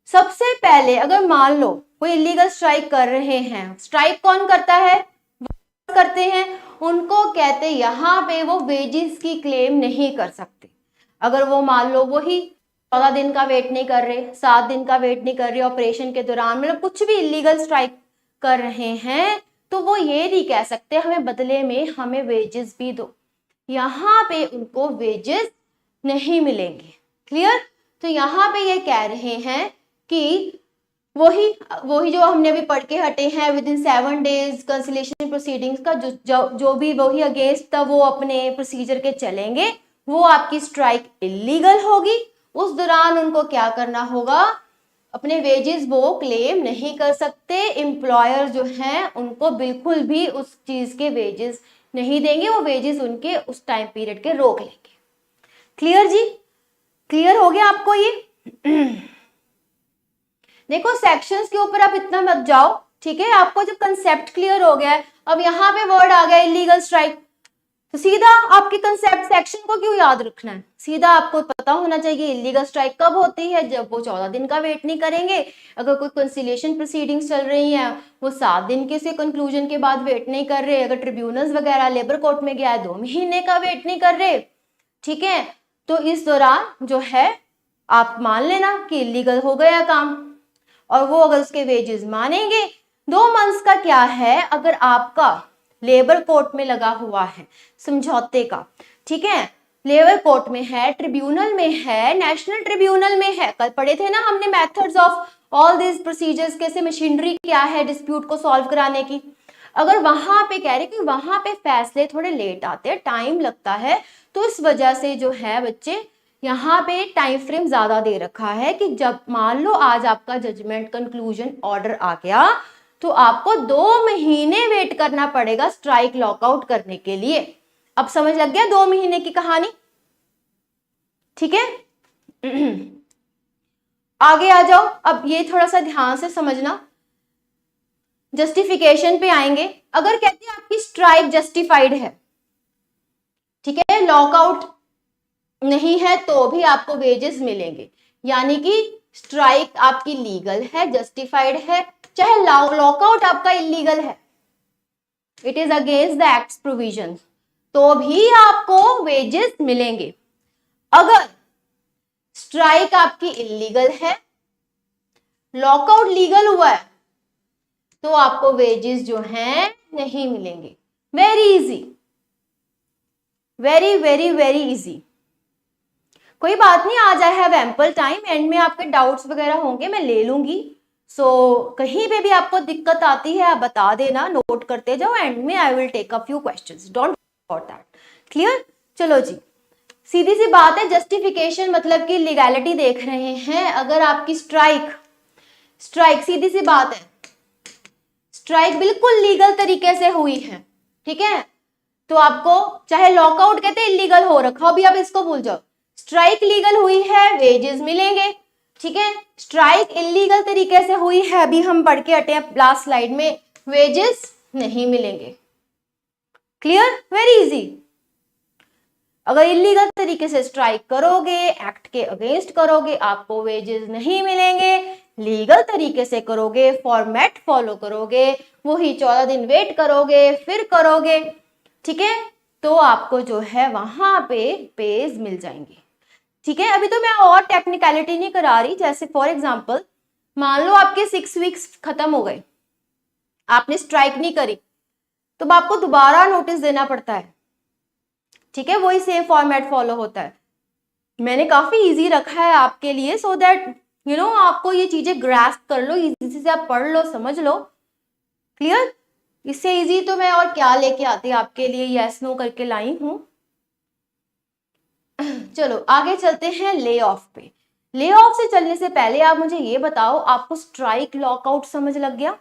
सबसे पहले अगर मान लो कोई इलीगल स्ट्राइक कर रहे हैं, स्ट्राइक कौन करता है, करते हैं, उनको कहते हैं यहां पे वो वेजेस की क्लेम नहीं कर सकते। अगर वो मान लो वही 14 दिन का वेट नहीं कर रहे, 7 दिन का वेट नहीं कर रहे, ऑपरेशन के दौरान मतलब कुछ भी इलीगल स्ट्राइक कर रहे हैं, तो वो ये नहीं कह सकते हमें बदले में हमें वेजेस भी दो, यहाँ पे उनको वेजेस नहीं मिलेंगे। क्लियर? तो यहाँ पे ये कह रहे हैं कि वही जो हमने अभी पढ़ के हटे हैं, with in 7 days conciliation proceedings का जो भी वही अगेंस्ट था वो अपने प्रोसीजर के चलेंगे, वो आपकी स्ट्राइक इलीगल होगी। उस दौरान उनको क्या करना होगा, अपने वेजेस वो क्लेम नहीं कर सकते, एम्प्लॉयर जो हैं उनको बिल्कुल भी उस चीज के वेजेस नहीं देंगे, वो वेजेस उनके उस टाइम पीरियड के रोक लेंगे। क्लियर जी? क्लियर हो गया आपको ये? देखो सेक्शंस के ऊपर आप इतना मत जाओ, ठीक है, आपको जब कंसेप्ट क्लियर हो गया है, अब यहाँ पे वर्ड आ गया इलीगल स्ट्राइक, तो सीधा आपके कंसेप्ट सेक्शन को क्यों याद रखना है, सीधा आपको पता होना चाहिए इलीगल स्ट्राइक कब होती है, जब वो 14 दिन का वेट नहीं करेंगे, अगर कोई कंसिलिएशन प्रोसीडिंग्स चल रही हैं वो 7 दिन के से कंक्लूजन के बाद वेट नहीं कर रहे, अगर ट्रिब्यूनल्स वगैरह लेबर कोर्ट में गया है 2 महीने का वेट नहीं कर रहे, ठीक है, तो इस दौरान जो है आप मान लेना कि इलीगल हो गया काम, और वो अगर उसके वेजेस मानेंगे। 2 मंथ्स का क्या है, अगर आपका लेबर कोर्ट में लगा हुआ है समझौते का, ठीक है, लेबर कोर्ट में है, ट्रिब्यूनल में है, नेशनल ट्रिब्यूनल में है, कल पढ़े थे ना हमने methods of all this procedures, कैसे मशीनरी क्या है डिस्प्यूट को सॉल्व कराने की। अगर वहां पे कह रहे कि वहां पे फैसले थोड़े लेट आते हैं, टाइम लगता है, तो इस वजह से जो है बच्चे यहाँ पे टाइम फ्रेम ज्यादा दे रखा है कि जब मान लो आज आपका जजमेंट कंक्लूजन ऑर्डर आ गया, तो आपको 2 महीने वेट करना पड़ेगा स्ट्राइक लॉकआउट करने के लिए। अब समझ लग गया 2 महीने की कहानी? ठीक है, आगे आ जाओ। अब ये थोड़ा सा ध्यान से समझना, जस्टिफिकेशन पे आएंगे। अगर कहते हैं आपकी स्ट्राइक जस्टिफाइड है, ठीक है, लॉकआउट नहीं है तो भी आपको वेजेस मिलेंगे, यानी कि स्ट्राइक आपकी लीगल है, जस्टिफाइड है, चाहे लॉकआउट आपका इलीगल है, it is against the acts provision, तो भी आपको वेजेस मिलेंगे। अगर स्ट्राइक आपकी इलीगल है, लॉकआउट लीगल हुआ है, तो आपको वेजेस जो हैं नहीं मिलेंगे। Very easy, very very very easy. कोई बात नहीं, आज I have ample time, and में आपके डाउट्स वगैरह होंगे मैं ले लूंगी, कहीं पे भी आपको दिक्कत आती है आप बता देना, नोट करते जाओ, एंड में I will take a few questions, don't for that. Clear? चलो जी, सीधी सी बात है, जस्टिफिकेशन मतलब कि लीगैलिटी देख रहे हैं। अगर आपकी स्ट्राइक सीधी सी बात है, स्ट्राइक बिल्कुल लीगल तरीके से हुई है, ठीक है, तो आपको चाहे लॉकआउट कहते हैं इलीगल हो रखा हो, अभी आप इसको भूल जाओ, स्ट्राइक लीगल हुई है, वेजेस मिलेंगे, ठीक है। स्ट्राइक इलीगल तरीके से हुई है, अभी हम पढ़ के हटे हैं लास्ट स्लाइड में, वेजेस नहीं मिलेंगे। क्लियर? Very easy. अगर इलीगल तरीके से स्ट्राइक करोगे, एक्ट के अगेंस्ट करोगे, आपको वेजेस नहीं मिलेंगे। लीगल तरीके से करोगे, फॉर्मेट फॉलो करोगे, वही 14 दिन वेट करोगे, फिर करोगे, ठीक है, तो आपको जो है वहां पे पेज मिल जाएंगे, ठीक है। अभी तो मैं और टेक्निकलिटी नहीं करा रही, जैसे फॉर एग्जांपल मान लो आपके 6 वीक्स खत्म हो गए, आपने स्ट्राइक नहीं करी, तो आपको दोबारा नोटिस देना पड़ता है, ठीक है, वही सेम फॉर्मेट फॉलो होता है। मैंने काफी इजी रखा है आपके लिए, सो दैट यू नो आपको ये चीजें ग्रास्प कर लो, इजी से आप पढ़ लो, समझ लो। क्लियर? इससे इजी तो मैं और क्या लेके आती आपके लिए, यस नो करके लाई हूं। चलो आगे चलते हैं ले ऑफ पे। ले ऑफ से चलने से पहले आप मुझे ये बताओ, आपको स्ट्राइक लॉकआउट समझ लग गया?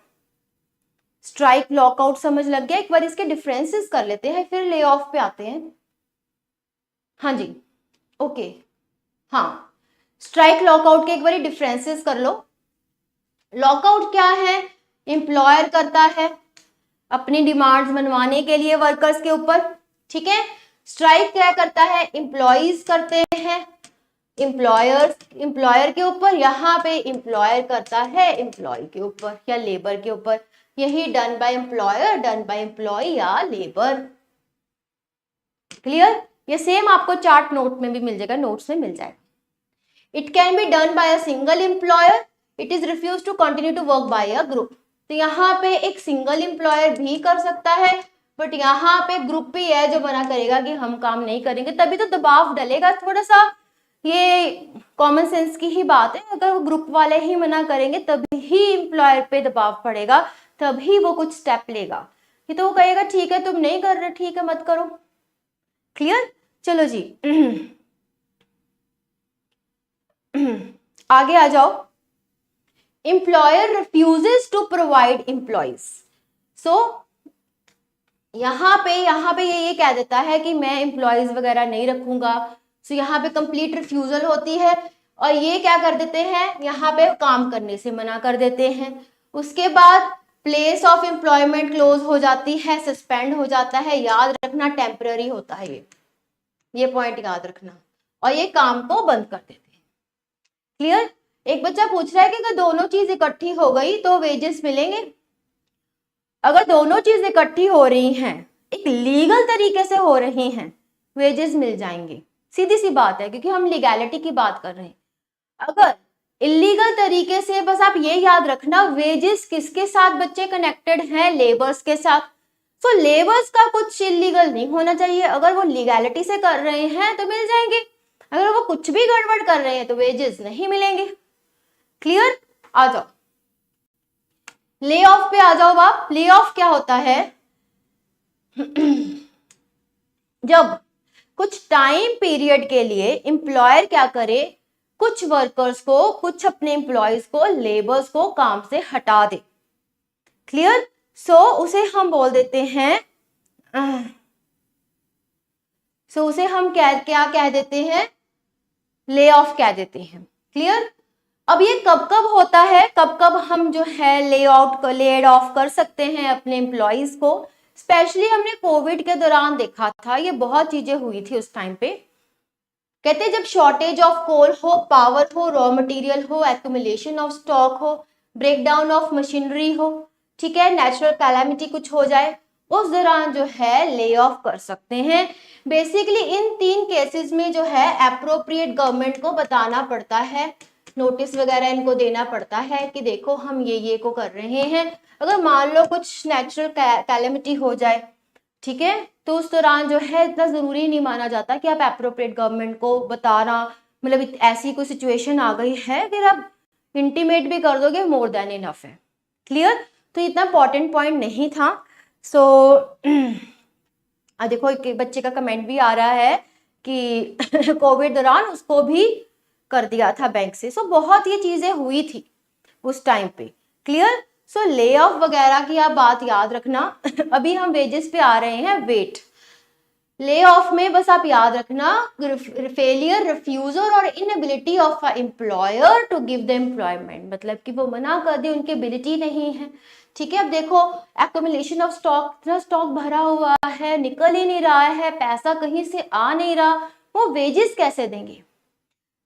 स्ट्राइक लॉकआउट समझ लग गया? एक बार इसके डिफरेंसेस कर लेते हैं, फिर ले ऑफ पे आते हैं। हाँ जी, ओके, हाँ, स्ट्राइक लॉकआउट के एक बार डिफरेंसेस कर लो। लॉकआउट क्या है? एम्प्लॉयर करता है अपनी डिमांड्स मनवाने के लिए वर्कर्स के ऊपर, ठीक है। स्ट्राइक क्या करता है? एम्प्लॉइज करते हैं एम्प्लॉयर के ऊपर, यहाँ पे एम्प्लॉयर करता है एम्प्लॉय के ऊपर या लेबर के ऊपर, यही done by employer, done by employee या लेबर। क्लियर? ये सेम आपको चार्ट नोट में भी मिल जाएगा, नोट्स में मिल जाएगा। It can be done by a single employer, it is refuse to continue to work by a group. तो यहाँ पे एक सिंगल एम्प्लॉयर भी कर सकता है, बट यहाँ पे ग्रुप ही है जो मना करेगा कि हम काम नहीं करेंगे, तभी तो दबाव डलेगा थोड़ा सा। ये कॉमन सेंस की ही बात है, अगर वो ग्रुप वाले ही मना करेंगे तभी ही एम्प्लॉयर पे दबाव पड़ेगा, तभी वो कुछ स्टेप लेगा। ये तो वो कहेगा ठीक है तुम नहीं कर रहे, ठीक है मत करो। क्लियर? चलो जी आगे आ जाओ। Employer refuses to provide employees. So यहाँ पे ये कह देता है कि मैं एम्प्लॉइज वगैरह नहीं रखूंगा। सो यहाँ पे कंप्लीट रिफ्यूजल होती है, और ये क्या कर देते हैं, यहाँ पे काम करने से मना कर देते हैं। उसके बाद प्लेस ऑफ एम्प्लॉयमेंट क्लोज हो जाती है, सस्पेंड हो जाता है, याद रखना टेम्पररी होता है ये पॉइंट याद रखना, और ये काम को बंद कर देते हैं। क्लियर? एक बच्चा पूछ रहा है कि अगर दोनों चीज इकट्ठी हो गई तो वेजेस मिलेंगे। अगर दोनों चीज इकट्ठी हो रही हैं, एक लीगल तरीके से हो रही हैं, वेजेस मिल जाएंगे, सीधी सी बात है, क्योंकि हम लीगैलिटी की बात कर रहे हैं। अगर इलीगल तरीके से, बस आप ये याद रखना, वेजेस किसके साथ बच्चे कनेक्टेड हैं? लेबर्स के साथ। तो लेबर्स का कुछ इलीगल नहीं होना चाहिए, अगर वो लीगैलिटी से कर रहे हैं तो मिल जाएंगे, अगर वो कुछ भी गड़बड़ कर रहे हैं तो वेजेस नहीं मिलेंगे। क्लियर? आ जाओ ले ऑफ पे आ जाओ आप। ले ऑफ क्या होता है? जब कुछ टाइम पीरियड के लिए एम्प्लॉयर क्या करे, कुछ वर्कर्स को, कुछ अपने एम्प्लॉयज को, लेबर्स को काम से हटा दे। क्लियर? सो उसे हम बोल देते हैं, उसे हम क्या कह देते हैं? ले ऑफ कह देते हैं। क्लियर? अब ये कब कब होता है, कब कब हम जो है लेड ऑफ कर सकते हैं अपने एम्प्लॉइज को? स्पेशली हमने कोविड के दौरान देखा था, ये बहुत चीजें हुई थी उस टाइम पे। कहते हैं जब शॉर्टेज ऑफ कोल हो, पावर हो, रॉ मटेरियल हो, एक्यूमुलेशन ऑफ स्टॉक हो, ब्रेकडाउन ऑफ मशीनरी हो, ठीक है, नेचुरल कैलामिटी कुछ हो जाए, उस दौरान जो है ले ऑफ कर सकते हैं। बेसिकली इन 3 केसेस में जो है एप्रोप्रिएट गवर्नमेंट को बताना पड़ता है, नोटिस वगैरह इनको देना पड़ता है कि देखो हम ये को कर रहे हैं। अगर मान लो कुछ नेचुरल कैलामिटी हो जाए, ठीक है, तो उस दौरान जो है इतना जरूरी नहीं माना जाता कि आप एप्रोप्रिएट गवर्नमेंट को बताना, मतलब ऐसी कोई सिचुएशन आ गई है फिर अब इंटीमेट भी कर दोगे, मोर देन इनफ है। क्लियर? तो इतना इंपॉर्टेंट पॉइंट नहीं था। सो देखो एक बच्चे का कमेंट भी आ रहा है कि कोविड दौरान उसको भी कर दिया था बैंक से। सो बहुत ये चीजें हुई थी उस टाइम पे। क्लियर? सो ले ऑफ वगैरह की आप बात याद रखना। अभी हम वेजेस पे आ रहे हैं, वेट। ले ऑफ में बस आप याद रखना फेलियर, रिफ्यूजल और inability of employer to give the employment, मतलब कि वो मना कर दे, उनकी एबिलिटी नहीं है। ठीक है? अब देखो एक्यूमुलेशन ऑफ स्टॉक, इतना स्टॉक भरा हुआ है, निकल ही नहीं रहा है, पैसा कहीं से आ नहीं रहा, वो वेजेस कैसे देंगे?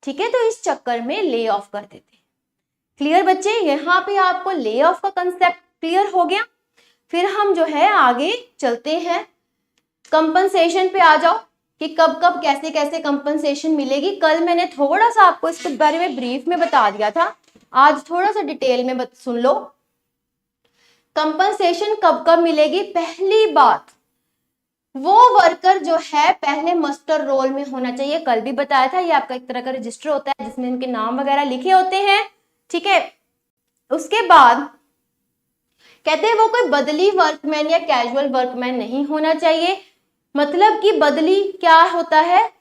ठीक है? तो इस चक्कर में ले ऑफ कर देते। क्लियर बच्चे? यहाँ पे आपको ले ऑफ का कंसेप्ट क्लियर हो गया। फिर हम जो है आगे चलते हैं, कंपनसेशन पे आ जाओ कि कब कब कैसे कैसे कंपनसेशन मिलेगी। कल मैंने थोड़ा सा आपको इसके बारे में ब्रीफ में बता दिया था, आज थोड़ा सा डिटेल में सुन लो। कंपनसेशन कब कब मिलेगी? पहली बात, वो वर्कर जो है पहले मस्टर रोल में होना चाहिए। कल भी बताया था, ये आपका एक तरह का रजिस्टर होता है जिसमें इनके नाम वगैरह लिखे होते हैं। ठीक है? उसके बाद कहते हैं वो कोई बदली वर्कमैन या कैजुअल वर्कमैन नहीं होना चाहिए। मतलब कि बदली क्या होता है?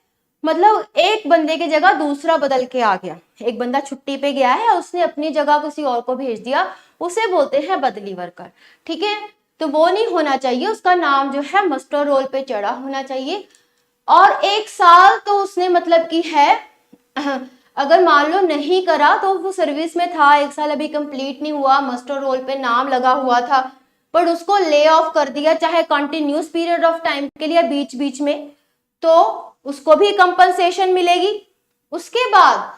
मतलब एक बंदे की जगह दूसरा बदल के आ गया, एक बंदा छुट्टी पे गया है, उसने अपनी जगह किसी और को भेज दिया, उसे बोलते हैं बदली वर्कर। ठीक है? तो वो नहीं होना चाहिए, उसका नाम जो है मस्टर रोल पे चढ़ा होना चाहिए। और 1 साल तो उसने मतलब कि है, अगर मान लो नहीं करा तो वो सर्विस में था, 1 साल अभी कंप्लीट नहीं हुआ, मस्टर रोल पे नाम लगा हुआ था, पर उसको ले ऑफ कर दिया, चाहे कंटिन्यूस पीरियड ऑफ टाइम के लिए बीच बीच में, तो उसको भी कंपनसेशन मिलेगी। उसके बाद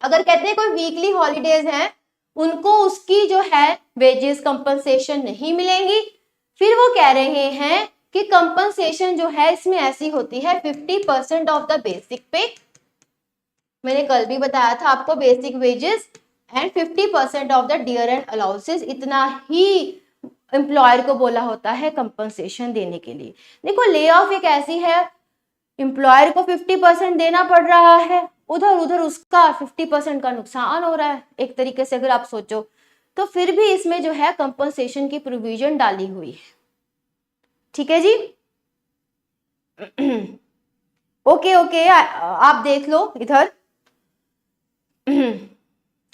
अगर कहते हैं कोई वीकली हॉलीडेज हैं, उनको उसकी जो है वेजेस कंपनसेशन नहीं मिलेंगी। फिर वो कह रहे हैं कि कंपनसेशन जो है इसमें ऐसी होती है 50% ऑफ द बेसिक पे। मैंने कल भी बताया था आपको, basic wages and 50% of the dear and allowances, इतना ही एम्प्लॉयर को बोला होता है कंपनसेशन देने के लिए। देखो ले ऑफ एक ऐसी है, एम्प्लॉयर को 50% देना पड़ रहा है, उधर उधर उसका 50% का नुकसान हो रहा है एक तरीके से अगर आप सोचो तो। फिर भी इसमें जो है कंपनसेशन की प्रोविजन डाली हुई है। ठीक है जी? ओके ओके, आप देख लो इधर,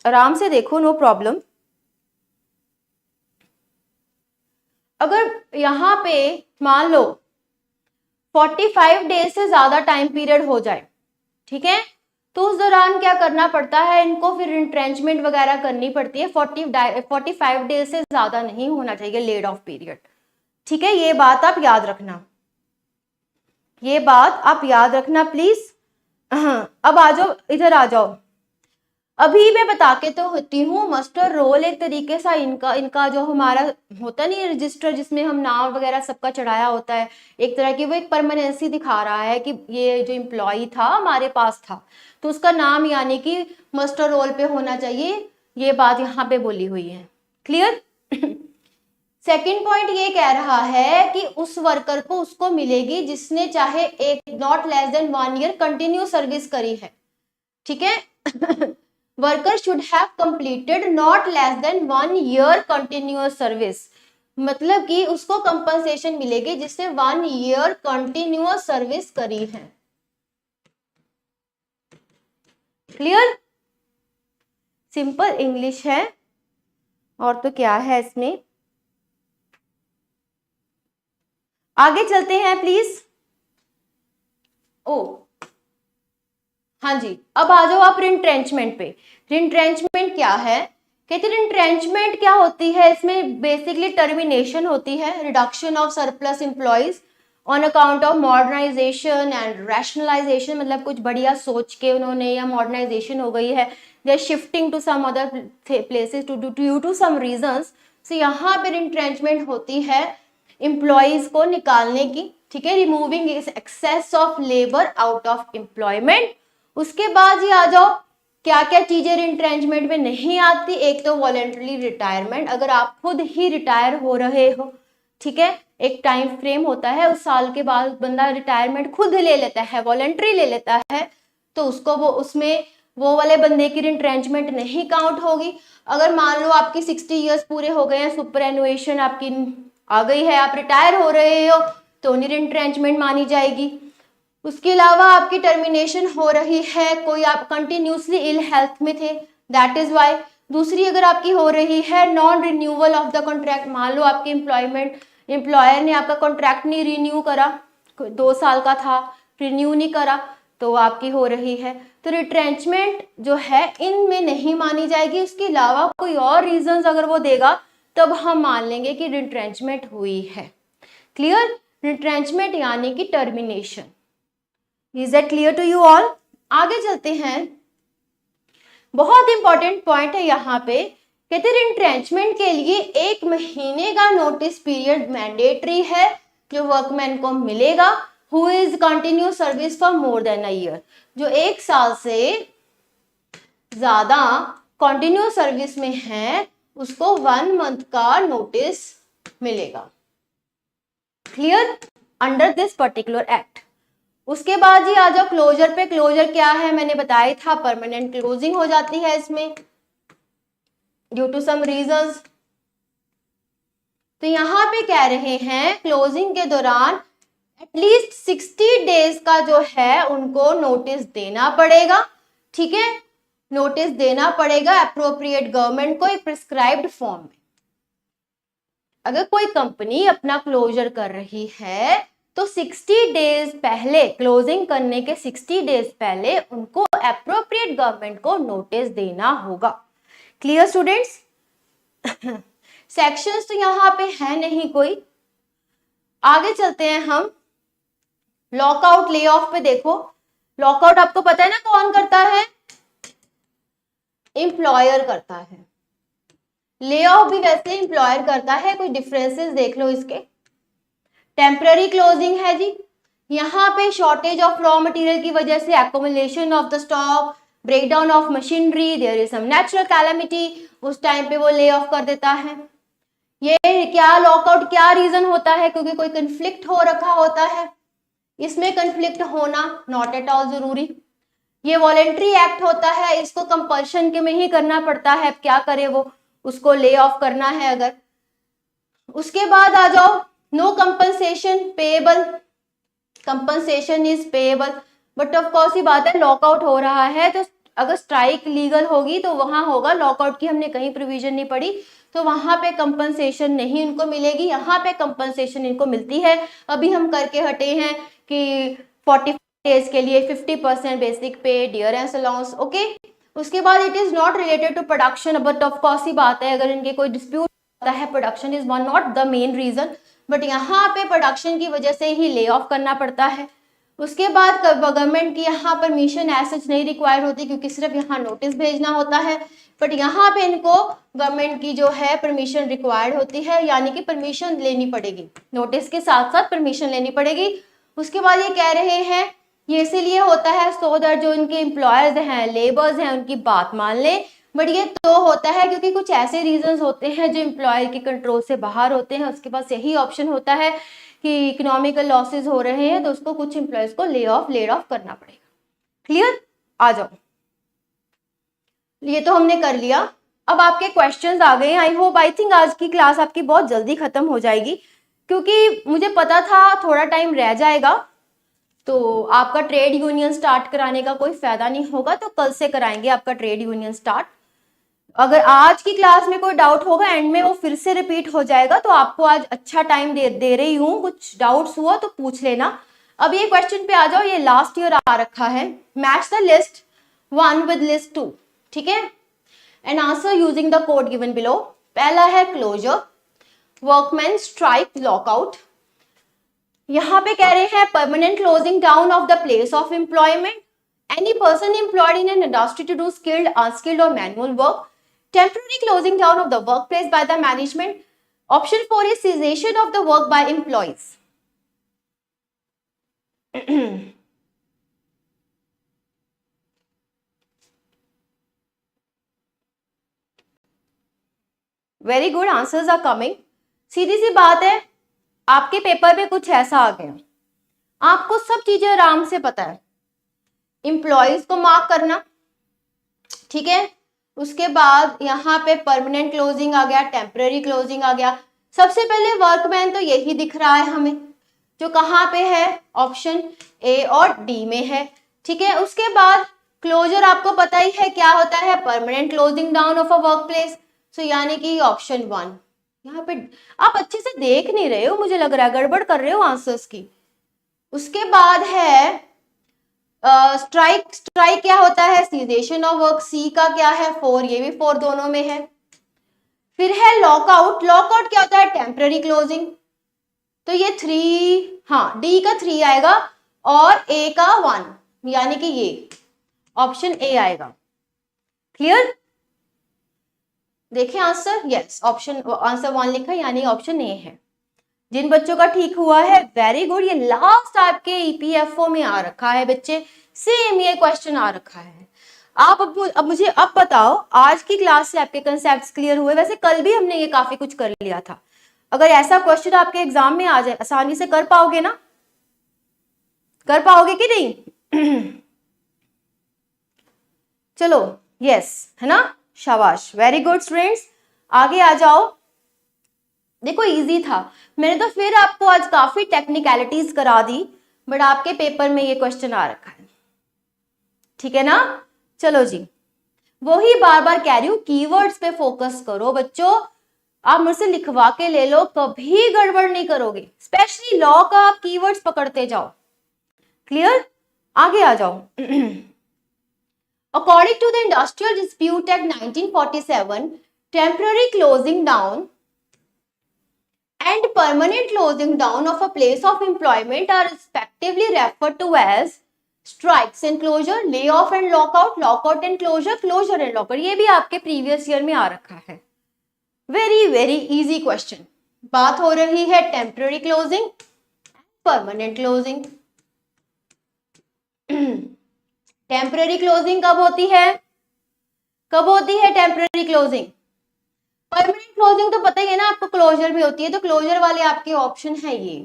आराम से देखो, नो प्रॉब्लम। अगर यहाँ पे मान लो 45 डेज से ज्यादा टाइम पीरियड हो जाए, ठीक है, तो उस दौरान क्या करना पड़ता है इनको? फिर रिट्रेंचमेंट वगैरह करनी पड़ती है। 45 डेज से ज्यादा नहीं होना चाहिए लेड ऑफ पीरियड। ठीक है? ये बात आप याद रखना, ये बात आप याद रखना प्लीज। अब आ जाओ, इधर आ जाओ। अभी मैं बता के तो होती हूँ, मस्टर रोल एक तरीके से इनका जो हमारा होता नहीं रजिस्टर जिसमें हम नाम वगैरह सबका चढ़ाया होता है, एक तरह की वो एक परमानेंसी दिखा रहा है कि ये जो एम्प्लॉय था हमारे पास था, तो उसका नाम यानी कि मस्टर रोल पे होना चाहिए। ये बात यहाँ पे बोली हुई है। क्लियर? सेकंड पॉइंट ये कह रहा है कि उस वर्कर को उसको मिलेगी जिसने चाहे एक not less than 1 year continue service करी है। ठीक है? Worker should have completed not less than 1 year continuous service, मतलब कि उसको कंपनसेशन मिलेगी जिसने 1 ईयर कंटिन्यूअस सर्विस करी है। क्लियर? सिंपल इंग्लिश है, और तो क्या है इसमें। आगे चलते हैं प्लीज। ओ हाँ जी, अब आ जाओ आप रिट्रेंचमेंट पे। रिट्रेंचमेंट क्या है? कहते हैं रिट्रेंचमेंट क्या होती है? इसमें बेसिकली टर्मिनेशन होती है, reduction of surplus employees on account of modernisation and rationalisation, मतलब कुछ बढ़िया सोच के उन्होंने, या मॉडर्नाइजेशन हो गई है, they are shifting to some other places due to some reasons. So यहाँ पे रिट्रेंचमेंट होती है एम्प्लॉइज को निकालने की। ठीक है? Removing excess of labour out of employment. उसके बाद ही आ जाओ क्या क्या चीजें रिट्रेंचमेंट में नहीं आती। एक तो वॉलेंटरी रिटायरमेंट, अगर आप खुद ही रिटायर हो रहे हो, ठीक है, एक टाइम फ्रेम होता है, उस साल के बाद बंदा रिटायरमेंट खुद ले लेता है, वॉलेंटरी ले लेता है, तो उसको वो उसमें वो वाले बंदे की रिट्रेंचमेंट नहीं काउंट होगी। अगर मान लो आपकी 60 ईयर्स पूरे हो गए हैं, सुपर एनुएशन आपकी आ गई है, आप रिटायर हो रहे हो, तो नहीं रिट्रेंचमेंट मानी जाएगी। उसके अलावा आपकी टर्मिनेशन हो रही है, कोई आप कंटिन्यूसली इल हेल्थ में थे, दैट इज वाई। दूसरी अगर आपकी हो रही है non renewal of the contract, मान लो आपके एम्प्लॉयर ने आपका कॉन्ट्रैक्ट नहीं रिन्यू करा, 2 साल का था, रिन्यू नहीं करा, तो आपकी हो रही है, तो रिट्रेंचमेंट जो है इनमें नहीं मानी जाएगी। उसके अलावा कोई और रीजंस अगर वो देगा तब हम मान लेंगे कि रिट्रेंचमेंट हुई है। क्लियर? रिट्रेंचमेंट यानी कि termination. Is that clear to you all? आगे चलते हैं, बहुत इंपॉर्टेंट पॉइंट है यहाँ पे, कहते हैं रिट्रेंचमेंट के लिए 1 महीने का नोटिस पीरियड मैंडेटरी है जो वर्कमैन को मिलेगा who is continue service for more than a year, जो 1 साल से ज्यादा कंटिन्यू सर्विस में है उसको 1 मंथ का नोटिस मिलेगा। Clear? Under this particular act. उसके बाद जी आ जाओ क्लोजर पे। क्लोजर क्या है मैंने बताया था, परमानेंट क्लोजिंग हो जाती है इसमें ड्यू टू सम रीजंस। तो यहां पे कह रहे हैं क्लोजिंग के दौरान एटलीस्ट 60 डेज का जो है उनको नोटिस देना पड़ेगा। ठीक है, नोटिस देना पड़ेगा अप्रोप्रिएट गवर्नमेंट को एक प्रिस्क्राइब्ड फॉर्म में। अगर कोई कंपनी अपना क्लोजर कर रही है तो 60 डेज पहले, क्लोजिंग करने के 60 डेज पहले उनको अप्रोप्रिएट गवर्नमेंट को नोटिस देना होगा। Clear students? सेक्शंस तो यहां पे है नहीं कोई। आगे चलते हैं हम लॉकआउट ले ऑफ पे। देखो लॉकआउट आपको पता है ना कौन करता है? एम्प्लॉयर करता है। ले ऑफ भी वैसे एम्प्लॉयर करता है। कोई डिफरेंसेस देख लो इसके। टेम्पररी क्लोजिंग है जी, यहाँ पे शॉर्टेज ऑफ रॉ मटेरियल की वजह से accumulation of the stock, breakdown of machinery, there is some natural calamity, उस टाइम पे वो ले ऑफ कर देता है। ये क्या लॉकआउट क्या रीजन होता है? क्योंकि कोई कंफ्लिक्ट हो रखा होता है। इसमें कंफ्लिक्ट होना नॉट एट ऑल जरूरी। ये वॉलेंट्री एक्ट होता है, इसको कंपल्शन के में ही करना पड़ता है। क्या करे वो, उसको ले ऑफ करना है अगर। उसके बाद आ जाओ no compensation payable, compensation is payable, but of course ही बात है लॉकआउट हो रहा है तो अगर स्ट्राइक लीगल होगी तो वहां होगा, लॉकआउट की हमने कहीं प्रोविजन नहीं पड़ी तो वहां पे कंपनसेशन नहीं उनको मिलेगी, यहाँ पे कंपनसेशन इनको मिलती है। अभी हम करके हटे हैं कि 45 डेज के लिए 50% बेसिक पे, डियरेंस अलाउंस, ओके। उसके बाद it is not related to production, but of course ही बात है अगर इनके कोई डिस्प्यूट होता है, production is one not the main reason, but यहाँ पे प्रोडक्शन की वजह से ही ले ऑफ करना पड़ता है। उसके बाद गवर्नमेंट की यहाँ परमिशन एज नहीं रिक्वायर्ड होती क्योंकि सिर्फ यहाँ नोटिस भेजना होता है, बट यहाँ पे इनको गवर्नमेंट की जो है परमिशन रिक्वायर्ड होती है, यानी कि परमिशन लेनी पड़ेगी, नोटिस के साथ साथ परमिशन लेनी पड़ेगी। उसके बाद ये कह रहे हैं ये इसीलिए होता है सो दैट जो इनके एम्प्लॉयर्स हैं, लेबर्स हैं, उनकी बात मान ले, बट ये तो होता है क्योंकि कुछ ऐसे रीजंस होते हैं जो एम्प्लॉयर के कंट्रोल से बाहर होते हैं, उसके पास यही ऑप्शन होता है कि इकोनॉमिकल लॉसेस हो रहे हैं तो उसको कुछ एम्प्लॉयर्स को लेड ऑफ करना पड़ेगा। क्लियर? आ जाओ, ये तो हमने कर लिया। अब आपके क्वेश्चंस आ गए। आई होप, आई थिंक आज की क्लास आपकी बहुत जल्दी खत्म हो जाएगी क्योंकि मुझे पता था थोड़ा टाइम रह जाएगा तो आपका ट्रेड यूनियन स्टार्ट कराने का कोई फायदा नहीं होगा, तो कल से कराएंगे आपका ट्रेड यूनियन स्टार्ट। अगर आज की क्लास में कोई डाउट होगा एंड में वो फिर से रिपीट हो जाएगा, तो आपको आज अच्छा टाइम दे रही हूँ, कुछ डाउट्स हुआ तो पूछ लेना। अब ये क्वेश्चन पे आ जाओ, ये लास्ट ईयर आ रखा है, match the list 1 with list 2, ठीक है, and answer using the code given below. पहला है क्लोजर, वर्कमैन स्ट्राइक, लॉकआउट। यहाँ पे कह रहे हैं permanent closing down of the place of employment, any person employed in an industry to do skilled, unskilled और manual work, temporary closing down of the workplace by the management. Option 4 is cessation of the work by employees. Very good, answers are coming. सीधी सी बात है, आपके paper में कुछ ऐसा आ गया, आपको सब चीजें आराम से पता है, एम्प्लॉयज को मार्क करना, ठीक है। उसके बाद यहाँ पे परमानेंट क्लोजिंग आ गया, टेम्पररी क्लोजिंग आ गया। सबसे पहले वर्कमैन तो यही दिख रहा है हमें, जो कहाँ पे है, ऑप्शन ए और डी में है। ठीक है। उसके बाद क्लोजर आपको पता ही है क्या होता है, permanent closing down of a work place. So यानी कि ऑप्शन 1। यहाँ पे आप अच्छे से देख नहीं रहे हो, मुझे लग रहा है गड़बड़ कर रहे हो आंसर्स की। उसके बाद है स्ट्राइक। स्ट्राइक क्या होता है, सीजेशन ऑफ वर्क, सी का क्या है, 4, ये भी 4 दोनों में है। फिर है लॉकआउट। लॉकआउट क्या होता है, टेम्पररी क्लोजिंग, तो ये 3, हाँ डी का 3 आएगा और ए का 1, यानी कि ये ऑप्शन ए आएगा। क्लियर, देखिए आंसर, यस ऑप्शन आंसर 1 लिखा है, यानी ऑप्शन ए है। जिन बच्चों का ठीक हुआ है वेरी गुड। ये लास्ट आपके ईपीएफओ में आ रखा है बच्चे, सेम ये क्वेश्चन आ रखा है। आप अब मुझे अब बताओ, आज की क्लास से आपके कंसेप्ट्स क्लियर हुए? वैसे कल भी हमने ये काफी कुछ कर लिया था। अगर ऐसा क्वेश्चन आपके एग्जाम में आ जाए, आसानी से कर पाओगे ना, कर पाओगे कि नहीं? चलो यस, है ना, शाबाश, वेरी गुड स्टूडेंट्स, आगे आ जाओ। देखो इजी था, मैंने तो फिर आपको आज काफी टेक्निकलिटीज करा दी, बट आपके पेपर में ये क्वेश्चन आ रखा है, ठीक है ना। चलो जी, वही बार बार कह रही हूँ, कीवर्ड्स पे फोकस करो बच्चों। आप मुझसे लिखवा के ले लो, कभी गड़बड़ नहीं करोगे। स्पेशली लॉ का आप कीवर्ड्स पकड़ते जाओ। क्लियर, आगे आ जाओ। According to the Industrial Dispute Act 1947, temporary closing down and permanent closing down of a place of employment are respectively referred to as strikes and closure, layoff and lockout, lockout and closure, closure and lockout। ये भी आपके previous year में आ रखा है। Very very easy question. बात हो रही है temporary closing, permanent closing. Temporary closing कब होती है, कब होती है टेम्पररी क्लोजिंग? परमानेंट क्लोजिंग तो पता ही है ना आपको, क्लोजर भी होती है, तो क्लोजर वाले आपके ऑप्शन है ये।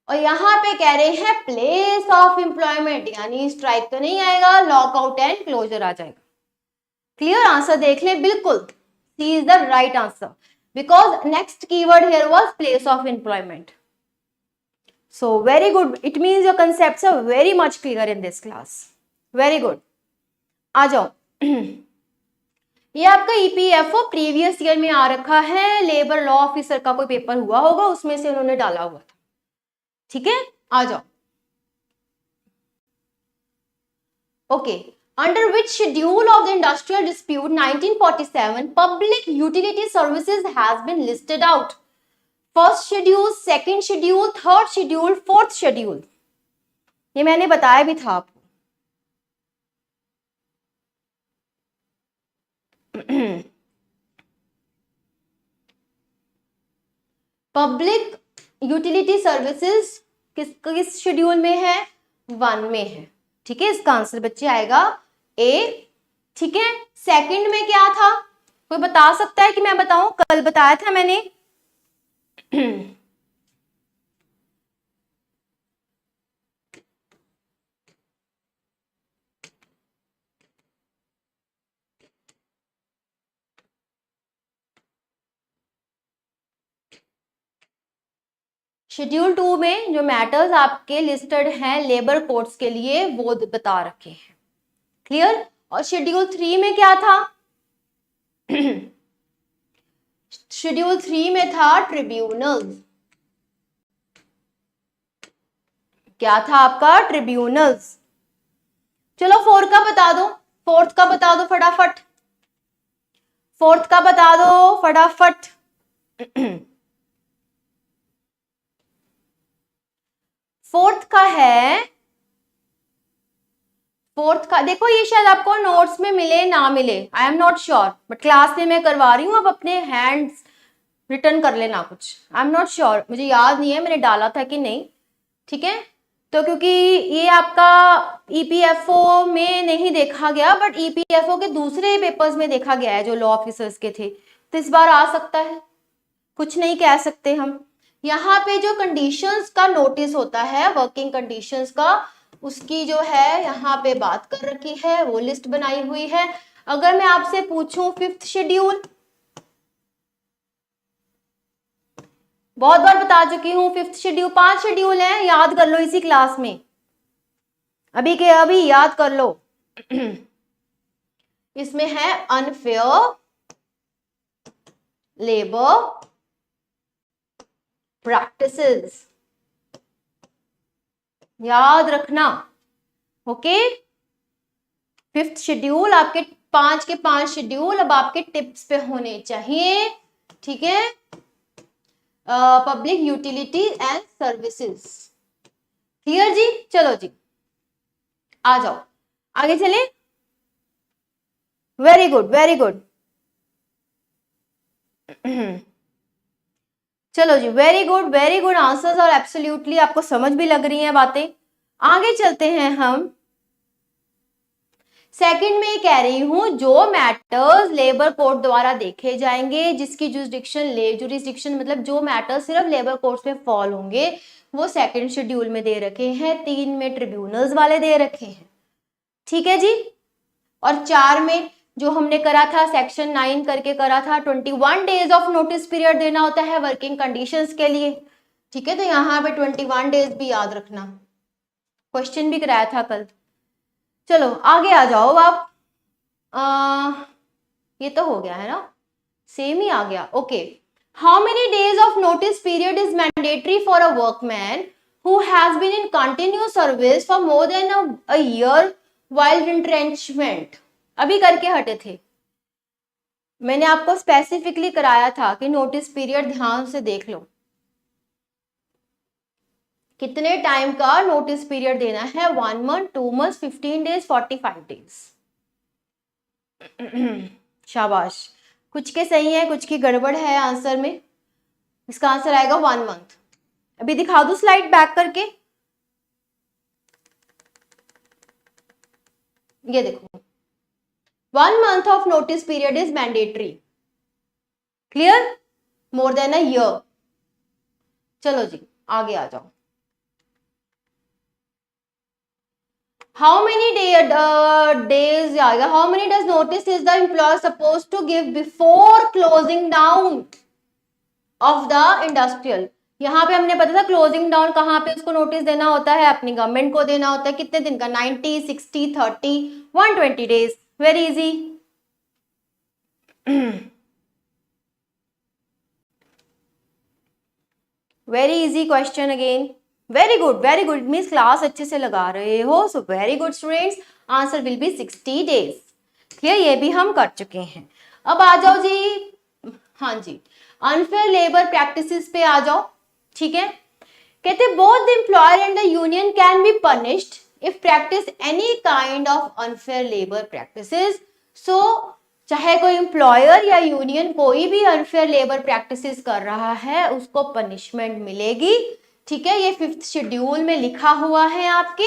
और यहाँ पे कह रहे हैं प्लेस ऑफ एम्प्लॉयमेंट, यानी स्ट्राइक तो नहीं आएगा, लॉकआउट एंड क्लोजर आ जाएगा। क्लियर, आंसर देख ले, बिल्कुल C is the right answer, because next keyword here was place of employment. So very good. It means your concepts are very much clear in this class. Very good. आ जाओ। ये आपका EPFO previous year में आ रखा है, labour law officer का कोई paper हुआ होगा, उसमें से उन्होंने डाला हुआ था। ठीक है, आ जाओ। Okay, under which schedule of the industrial dispute 1947 public utility services has been listed out? First schedule, second schedule, third schedule, fourth schedule? ये मैंने बताया भी था आपको। पब्लिक यूटिलिटी सर्विसेज किस शेड्यूल में है? 1 में है। ठीक है, इसका आंसर बच्चे आएगा ए। ठीक है, सेकंड में क्या था, कोई बता सकता है कि मैं बताऊं? कल बताया था मैंने। शेड्यूल 2 में जो मैटर्स आपके लिस्टेड हैं लेबर कोड्स के लिए, वो बता रखे हैं। क्लियर। और शेड्यूल 3 में क्या था? शेड्यूल 3 में था ट्रिब्यूनल। क्या था आपका? ट्रिब्यूनल्स। चलो 4 का बता दो, फोर्थ का बता दो फटाफट, फोर्थ का बता दो फटाफट। फोर्थ का है, फोर्थ का देखो, ये शायद आपको नोट्स में मिले ना मिले, I am not sure, but class में मैं करवा रही हूँ, अब अपने हैंड्स रिटर्न कर लेना कुछ, आई एम नॉट श्योर, मुझे याद नहीं है मैंने डाला था कि नहीं। ठीक है, तो क्योंकि ये आपका ईपीएफओ में नहीं देखा गया, बट ईपीएफओ के दूसरे पेपर्स में देखा गया है जो लॉ ऑफिसर्स के थे, तो इस बार आ सकता है, कुछ नहीं कह सकते हम। यहाँ पे जो कंडीशंस का नोटिस होता है, वर्किंग कंडीशंस का, उसकी जो है यहाँ पे बात कर रखी है, वो लिस्ट बनाई हुई है। अगर मैं आपसे पूछूं फिफ्थ शेड्यूल, बहुत बार बता चुकी हूं, फिफ्थ शेड्यूल 5 शेड्यूल है, याद कर लो इसी क्लास में, अभी के अभी याद कर लो। इसमें है अनफेयर लेबर प्रैक्टिसेस, याद रखना। ओके, फिफ्थ शेड्यूल आपके 5 के 5 शेड्यूल अब आपके टिप्स पे होने चाहिए, ठीक है। Public utility and services, clear जी। चलो जी आ जाओ, आगे चले। Very good very good. चलो जी, वेरी गुड आंसर्स, और एब्सोल्युटली आपको समझ भी लग रही हैं बातें। आगे चलते हैं हम। सेकंड में कह रही हूं, जो मैटर्स लेबर कोर्ट द्वारा देखे जाएंगे, जिसकी जुरिस्डिक्शन मतलब जो मैटर्स सिर्फ लेबर कोर्ट में फॉल होंगे, वो सेकंड शेड्यूल में दे रखे हैं। 3 में ट्रिब्यूनल्स वाले दे रखे हैं, ठीक है जी। और 4 में जो हमने करा था सेक्शन 9 करके करा था, 21 डेज ऑफ नोटिस पीरियड देना होता है वर्किंग कंडीशंस के लिए, ठीक है। तो यहाँ पे 21 डेज भी याद रखना, क्वेश्चन भी कराया था कल। चलो आगे आ जाओ आप। ये तो हो गया है ना, सेम ही आ गया। Okay, how many days of notice period is mandatory for a workman who has been in continuous service for more than a year while retrenchment. अभी करके हटे थे, मैंने आपको स्पेसिफिकली कराया था कि नोटिस पीरियड ध्यान से देख लो, कितने टाइम का नोटिस पीरियड देना है, 1 मंथ, 2 मंथ, 15 डेज, 45 डेज। शाबाश, कुछ के सही है कुछ की गड़बड़ है आंसर में। इसका आंसर आएगा 1 मंथ। अभी दिखा दो स्लाइड बैक करके, ये देखो, 1 month of notice period is mandatory, clear, more than a year. चलो जी आगे आ जाओ। How many days आएगा, how many days notice is the employer supposed to give before closing down of the industrial। यहाँ पे हमने पता था क्लोजिंग डाउन कहाँ पे उसको नोटिस देना होता है, अपनी गवर्नमेंट को देना होता है। कितने दिन का, 90, 60, 30, 120 days. Very easy. Very easy question again. Very good means class अच्छे से लगा रहे हो, so very good students. Answer will be 60 days. Clear, ये भी हम कर चुके हैं। अब आ जाओ जी, हाँ जी, अनफेयर लेबर प्रैक्टिसेस पे आ जाओ, ठीक है। कहते both the employer and the union can be punished if practice any kind of unfair labour practices. So चाहे कोई एम्प्लॉयर या यूनियन कोई भी अनफेयर लेबर प्रैक्टिसेस कर रहा है, उसको पनिशमेंट मिलेगी, ठीक है। ये 5th शेड्यूल में लिखा हुआ है आपके।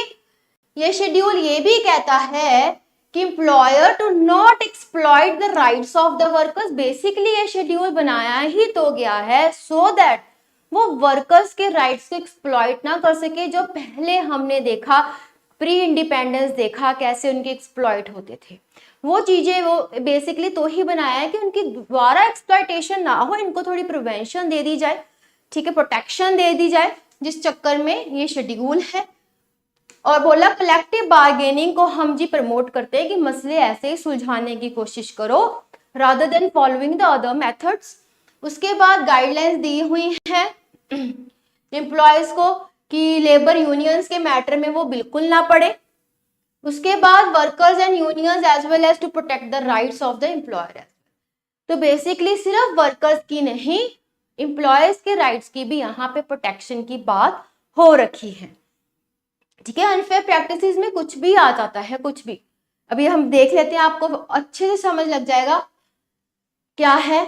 ये शेड्यूल ये भी कहता है कि employer to not exploit the rights of the workers. Basically ये शेड्यूल बनाया ही तो गया है सो दैट वो वर्कर्स के राइट्स को एक्सप्लॉइट ना कर सके। जो पहले हमने देखा, प्री इंडिपेंडेंस देखा कैसे उनके एक्सप्लॉइट होते थे, वो चीजें वो बेसिकली तो ही बनाया है कि उनकी द्वारा एक्सप्लॉइटेशन ना हो, इनको थोड़ी प्रिवेंशन दे दी जाए, ठीक है, प्रोटेक्शन दे दी जाए, जिस चक्कर में ये शेड्यूल है। और बोला कलेक्टिव बार्गेनिंग को हम जी प्रमोट करते हैं कि मसले ऐसे ही सुलझाने की कोशिश करो rather than following the other methods. उसके बाद गाइडलाइंस दी हुई है एम्प्लॉयज को कि लेबर यूनियंस के मैटर में वो बिल्कुल ना पड़े। उसके बाद workers and unions as well as to protect the rights of the employer. तो बेसिकली सिर्फ वर्कर्स की नहीं, एम्प्लॉयज के राइट्स की भी यहाँ पे प्रोटेक्शन की बात हो रखी है, ठीक है। अनफेयर प्रैक्टिसेस में कुछ भी आ जाता है, कुछ भी। अभी हम देख लेते हैं, आपको अच्छे से समझ लग जाएगा क्या है।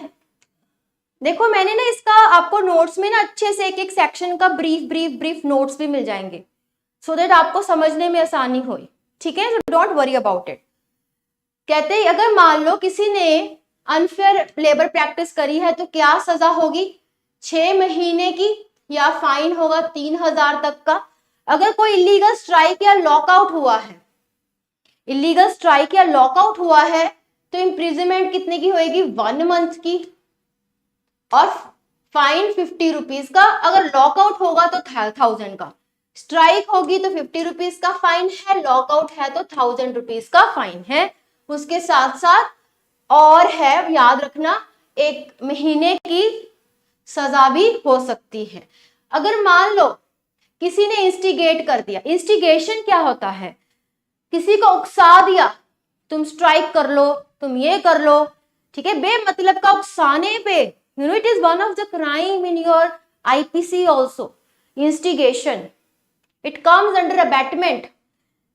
देखो मैंने ना इसका आपको नोट्स में ना अच्छे से एक एक सेक्शन का ब्रीफ नोट्स भी मिल जाएंगे, सो दैट आपको समझने में आसानी हो, ठीक है। Don't worry about it. कहते हैं अगर मान लो किसी ने अनफेयर लेबर प्रैक्टिस करी है तो क्या सजा होगी, 6 महीने की, या फाइन होगा 3000 तक का, अगर कोई इलीगल स्ट्राइक या लॉकआउट हुआ है, इलीगल स्ट्राइक या लॉकआउट हुआ है तो इम्प्रिजनमेंट कितने की होएगी, 1 मंथ की, और फाइन 50 रुपीज का। अगर लॉकआउट होगा तो 1000 का, स्ट्राइक होगी तो 50 रुपीज का फाइन है, लॉकआउट है तो 1000 रुपीज का फाइन है। उसके साथ साथ और है, याद रखना, 1 महीने की सजा भी हो सकती है। अगर मान लो किसी ने इंस्टिगेट कर दिया, इंस्टिगेशन क्या होता है, किसी को उकसा दिया, तुम स्ट्राइक कर लो, तुम ये कर लो, ठीक है, बेमतलब का उकसाने पे, you know it is one of the crime in your IPC also, instigation, it comes under abatement,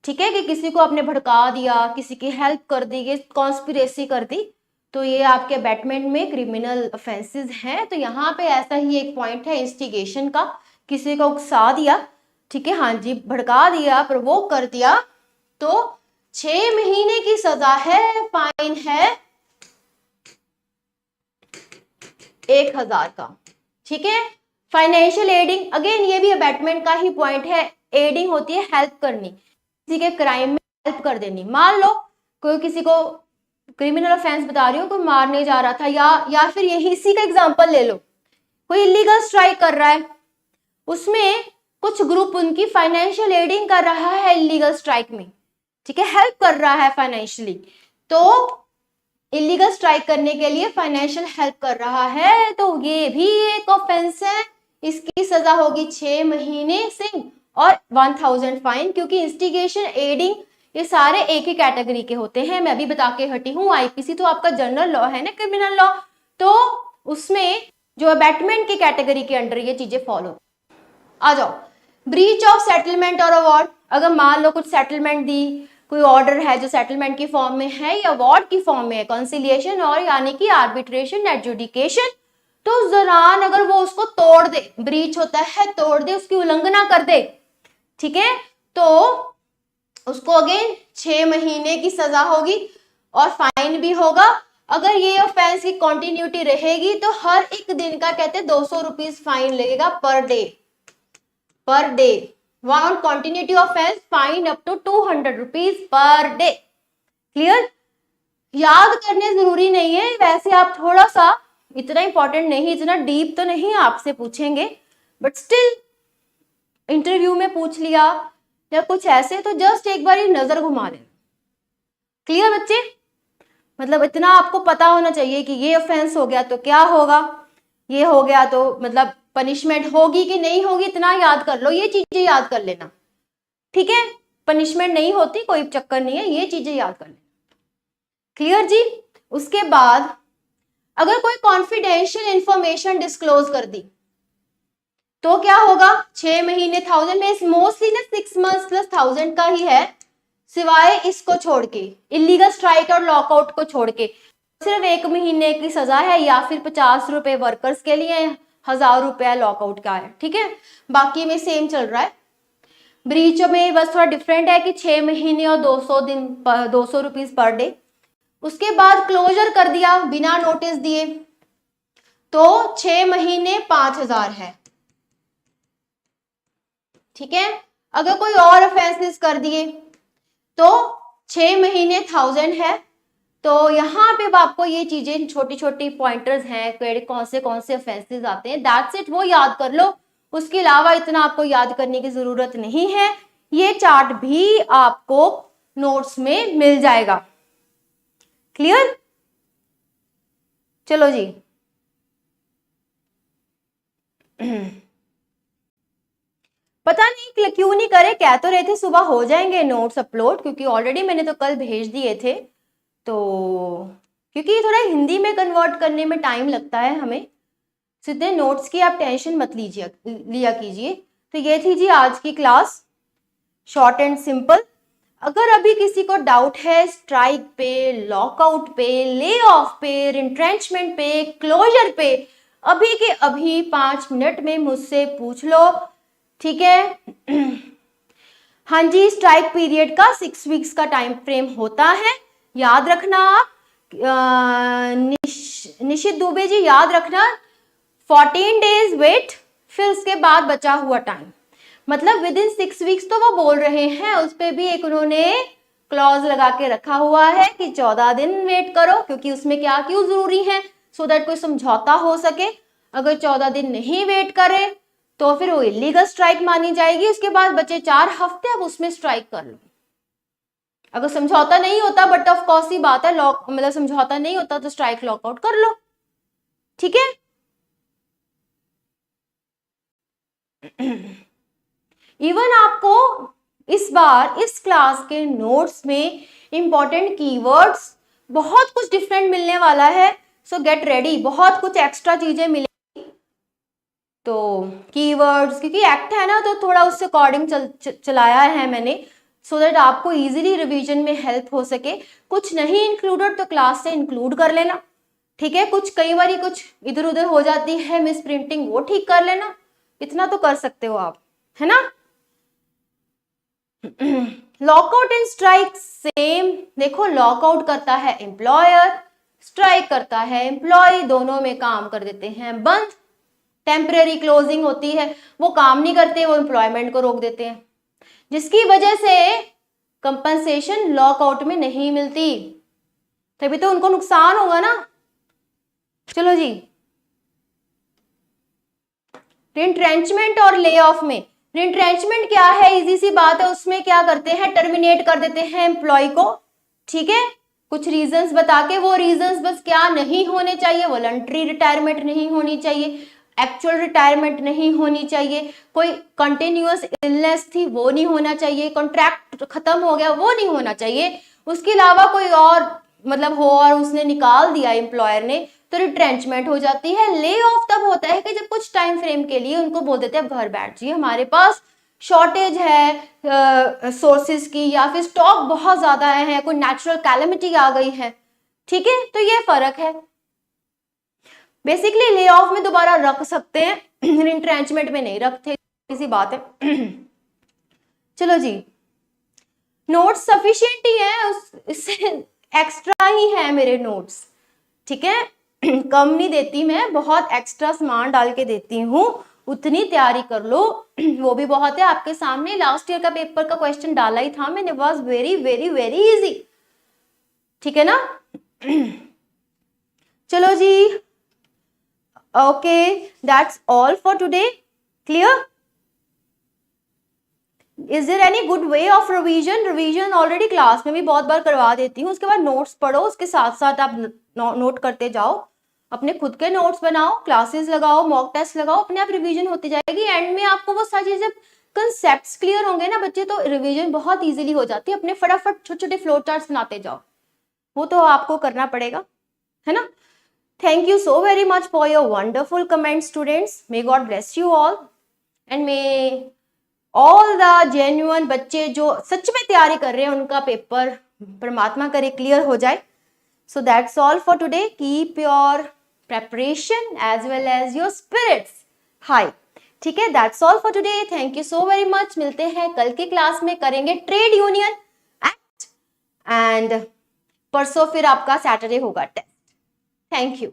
ठीक है, कि किसी को आपने भड़का दिया, किसी की हेल्प कर दी, ये कॉन्स्पिरेसी कर दी, तो ये आपके अबैटमेंट में क्रिमिनल ऑफेंसेस हैं। तो यहाँ पे ऐसा ही एक पॉइंट है इंस्टिगेशन का, किसी को उकसा दिया, ठीक है, हाँ जी, भड़का दिया, प्रोवोक कर दिया, तो 6 महीने की सजा है, फाइन है 1000 का, ठीक है। फाइनेंशियल एडिंग, अगेन ये भी अबैटमेंट का ही पॉइंट है, एडिंग होती है हेल्प करनी, किसी के क्राइम में हेल्प कर देनी। मान लो कोई किसी को, क्रिमिनल ऑफेंस बता रही हूँ, कोई मारने जा रहा था, या फिर यही इसी का एग्जांपल ले लो, कोई इलीगल स्ट्राइक कर रहा है, उसमें कुछ ग्रुप उनकी फाइनेंशियल एडिंग कर रहा है इलीगल स्ट्राइक में, ठीक है, हेल्प कर रहा है फाइनेंशियली, तो इलीगल स्ट्राइक करने के लिए फाइनेंशियल हेल्प कर रहा है, तो ये भी एक ऑफेंस है, इसकी सजा होगी 6 महीने से और 1000 फाइन, क्योंकि इंस्टिगेशन, एडिंग, ये सारे एक ही कैटेगरी के होते हैं। मैं भी बता के हटी हूँ, आईपीसी तो आपका जनरल लॉ है ना, क्रिमिनल लॉ, तो उसमें जो अबैटमेंट की कैटेगरी के अंडर ये चीजें फॉलो। आ जाओ, ब्रीच ऑफ सेटलमेंट और अवार्ड, अगर मान लो कुछ सेटलमेंट दी, कोई ऑर्डर है जो सेटलमेंट की फॉर्म में है या अवार्ड की फॉर्म में है, कंसिलिएशन और यानी कि आर्बिट्रेशन, एडजुडिकेशन, तो उस दौरान अगर वो उसको तोड़ दे, ब्रीच होता है तोड़ दे, उसकी उल्लंघना कर दे, ठीक है, तो उसको अगेन 6 महीने की सजा होगी और फाइन भी होगा। अगर ये ऑफेंस की कंटिन्यूटी रहेगी तो हर एक दिन का कहते हैं 200 रुपीज फाइन लगेगा per day, per day, on continuity offence fine up to 200 rupees per day. Clear? याद करने जरूरी नहीं है, वैसे आप थोड़ा सा, इतना इंपॉर्टेंट नहीं, इतना डीप तो नहीं आपसे पूछेंगे, बट स्टिल इंटरव्यू में पूछ लिया या कुछ ऐसे, तो जस्ट एक बार नजर घुमा देना। क्लियर बच्चे? मतलब इतना आपको पता होना चाहिए कि ये ऑफेंस हो गया तो क्या होगा, ये हो गया तो मतलब पनिशमेंट होगी कि नहीं होगी, इतना याद कर लो, ये चीजें याद कर लेना, ठीक है। पनिशमेंट नहीं होती, कोई चक्कर नहीं है, ये चीजें याद कर लेना। क्लियर जी? उसके बाद अगर कोई कॉन्फिडेंशियल इंफॉर्मेशन डिस्क्लोज कर दी तो क्या होगा, 6 महीने 1000 में, मोस्टली ना 6 मंथ्स प्लस 1000 का ही है, सिवाय इसको छोड़ के, इलीगल स्ट्राइक और लॉकआउट को छोड़ के सिर्फ 1 महीने की सजा है, या फिर 50 रुपए वर्कर्स के लिए, 1000 रुपया लॉकआउट का है, ठीक है, बाकी में सेम चल रहा है। ब्रीच में बस थोड़ा डिफरेंट है कि 6 महीने और 200 दिन 200 रुपीज पर डे। उसके बाद क्लोजर कर दिया बिना नोटिस दिए तो 6 महीने 5000 है, ठीक है। अगर कोई और ऑफेंसेस कर दिए तो 6 महीने 1000 है। तो यहाँ पे आपको ये चीजें छोटी छोटी पॉइंटर्स हैं, कौन से ऑफेंसेस आते हैं, दैट्स इट, वो याद कर लो, उसके अलावा इतना आपको याद करने की जरूरत नहीं है। ये चार्ट भी आपको नोट्स में मिल जाएगा। क्लियर? चलो जी पता नहीं क्यों नहीं करे, कह तो रहे थे सुबह हो जाएंगे नोट्स अपलोड, क्योंकि ऑलरेडी मैंने तो कल भेज दिए थे, तो क्योंकि थोड़ा हिंदी में कन्वर्ट करने में टाइम लगता है हमें, सीधे नोट्स की आप टेंशन मत लिया कीजिए। तो ये थी जी आज की क्लास, शॉर्ट एंड सिंपल। अगर अभी किसी को डाउट है स्ट्राइक पे, लॉकआउट पे, ले ऑफ पे, रिट्रेंचमेंट पे, क्लोजर पे, अभी के अभी 5 मिनट में मुझसे पूछ लो, ठीक है। हाँ जी, स्ट्राइक पीरियड का 6 वीक्स का टाइम फ्रेम होता है, याद रखना आप। निशित दुबे जी याद रखना, 14 डेज वेट, फिर उसके बाद बचा हुआ टाइम, मतलब विद इन 6 वीक्स तो वो बोल रहे हैं, उस पे भी एक उन्होंने क्लॉज लगा के रखा हुआ है कि 14 दिन वेट करो, क्योंकि उसमें क्या क्यों जरूरी है, सो दैट कोई समझौता हो सके। अगर 14 दिन नहीं वेट करे तो फिर वो इलीगल स्ट्राइक मानी जाएगी। उसके बाद बचे 4 हफ्ते, अब उसमें स्ट्राइक कर लो। अगर समझौता नहीं होता, बट ऑफ कोर्स ही बात है, लॉक मतलब समझौता नहीं होता तो स्ट्राइक लॉकआउट कर लो, ठीक है। इवन आपको इस बार इस क्लास के नोट्स में इंपॉर्टेंट कीवर्ड्स बहुत कुछ डिफरेंट मिलने वाला है, सो गेट रेडी, बहुत कुछ एक्स्ट्रा चीजें मिलेंगी। तो कीवर्ड्स, क्योंकि एक्ट है ना, तो थोड़ा उससे अकॉर्डिंग चलाया है मैंने, सो दैट आपको इजीली रिवीजन में हेल्प हो सके। कुछ नहीं इंक्लूडेड तो क्लास से इंक्लूड कर लेना, ठीक है। कुछ कई बार कुछ इधर उधर हो जाती है मिस प्रिंटिंग, वो ठीक कर लेना, इतना तो कर सकते हो आप, है ना। लॉकआउट एंड स्ट्राइक सेम, देखो लॉकआउट करता है एम्प्लॉयर, स्ट्राइक करता है एम्प्लॉय, दोनों में काम कर देते हैं बंद। टेम्परेरी क्लोजिंग होती है, वो काम नहीं करते, वो एम्प्लॉयमेंट को रोक देते हैं, जिसकी वजह से कंपनसेशन लॉकआउट में नहीं मिलती, तभी तो उनको नुकसान होगा ना। चलो जी, रिट्रेंचमेंट और ले ऑफ में, रिट्रेंचमेंट क्या है, इजी सी बात है, उसमें क्या करते हैं, टर्मिनेट कर देते हैं एम्प्लॉय को, ठीक है, कुछ रीजंस बता के। वो रीजंस बस क्या नहीं होने चाहिए, वॉलंटरी रिटायरमेंट नहीं होनी चाहिए, एक्चुअल रिटायरमेंट नहीं होनी चाहिए, कोई कंटिन्यूअस इलनेस थी वो नहीं होना चाहिए, कॉन्ट्रैक्ट खत्म हो गया वो नहीं होना चाहिए, उसके अलावा कोई और मतलब हो और उसने निकाल दिया एम्प्लॉयर ने, तो रिट्रेंचमेंट हो जाती है। ले ऑफ तब होता है कि जब कुछ टाइम फ्रेम के लिए उनको बोल देते हैं घर बैठ जाइए, हमारे पास शॉर्टेज है सोर्सेज की, या फिर स्टॉक बहुत ज्यादा है, कोई नेचुरल कैलेमिटी आ गई है, ठीक है। तो ये फर्क है, बेसिकली ले ऑफ में दोबारा रख सकते हैं, रिट्रेंचमेंट में नहीं रखते, इसी बात है। चलो जी, नोट्स सफिशिएंट ही है, इससे एक्स्ट्रा ही है मेरे नोट्स, ठीक है। कम नहीं देती मैं, बहुत एक्स्ट्रा सामान डाल के देती हूँ, उतनी तैयारी कर लो, वो भी बहुत है। आपके सामने लास्ट ईयर का पेपर का क्वेश्चन डाला ही था मैंने, was very very very easy, ठीक है ना। चलो जी, okay, that's all for today, clear. Is there any good way of revision, revision already class में भी बहुत बार करवा देती हूँ, उसके बाद नोट्स पढ़ो, उसके साथ साथ आप नोट करते जाओ, अपने खुद के नोट्स बनाओ, क्लासेस लगाओ, मॉक टेस्ट लगाओ, अपने आप रिवीजन होती जाएगी। एंड में आपको वो सारी चीजें कंसेप्ट्स क्लियर होंगे ना बच्चे, तो रिवीजन बहुत इजीली हो जाती है। अपने फटाफट छोटे छोटे फ्लो चार्ट्स बनाते जाओ, वो तो आपको करना पड़ेगा, है ना। Thank you so very much for your wonderful comment students, may God bless you all, and may all the genuine बच्चे जो सच में तैयारी कर रहे हैं उनका पेपर परमात्मा करे क्लियर हो जाए। So that's all for today, keep your preparation as well as your spirits high, ठीक है। That's all for today, thank you so very much. मिलते हैं कल की क्लास में, करेंगे ट्रेड यूनियन एक्ट, एंड परसों फिर आपका सैटरडे होगा टेस्ट। Thank you.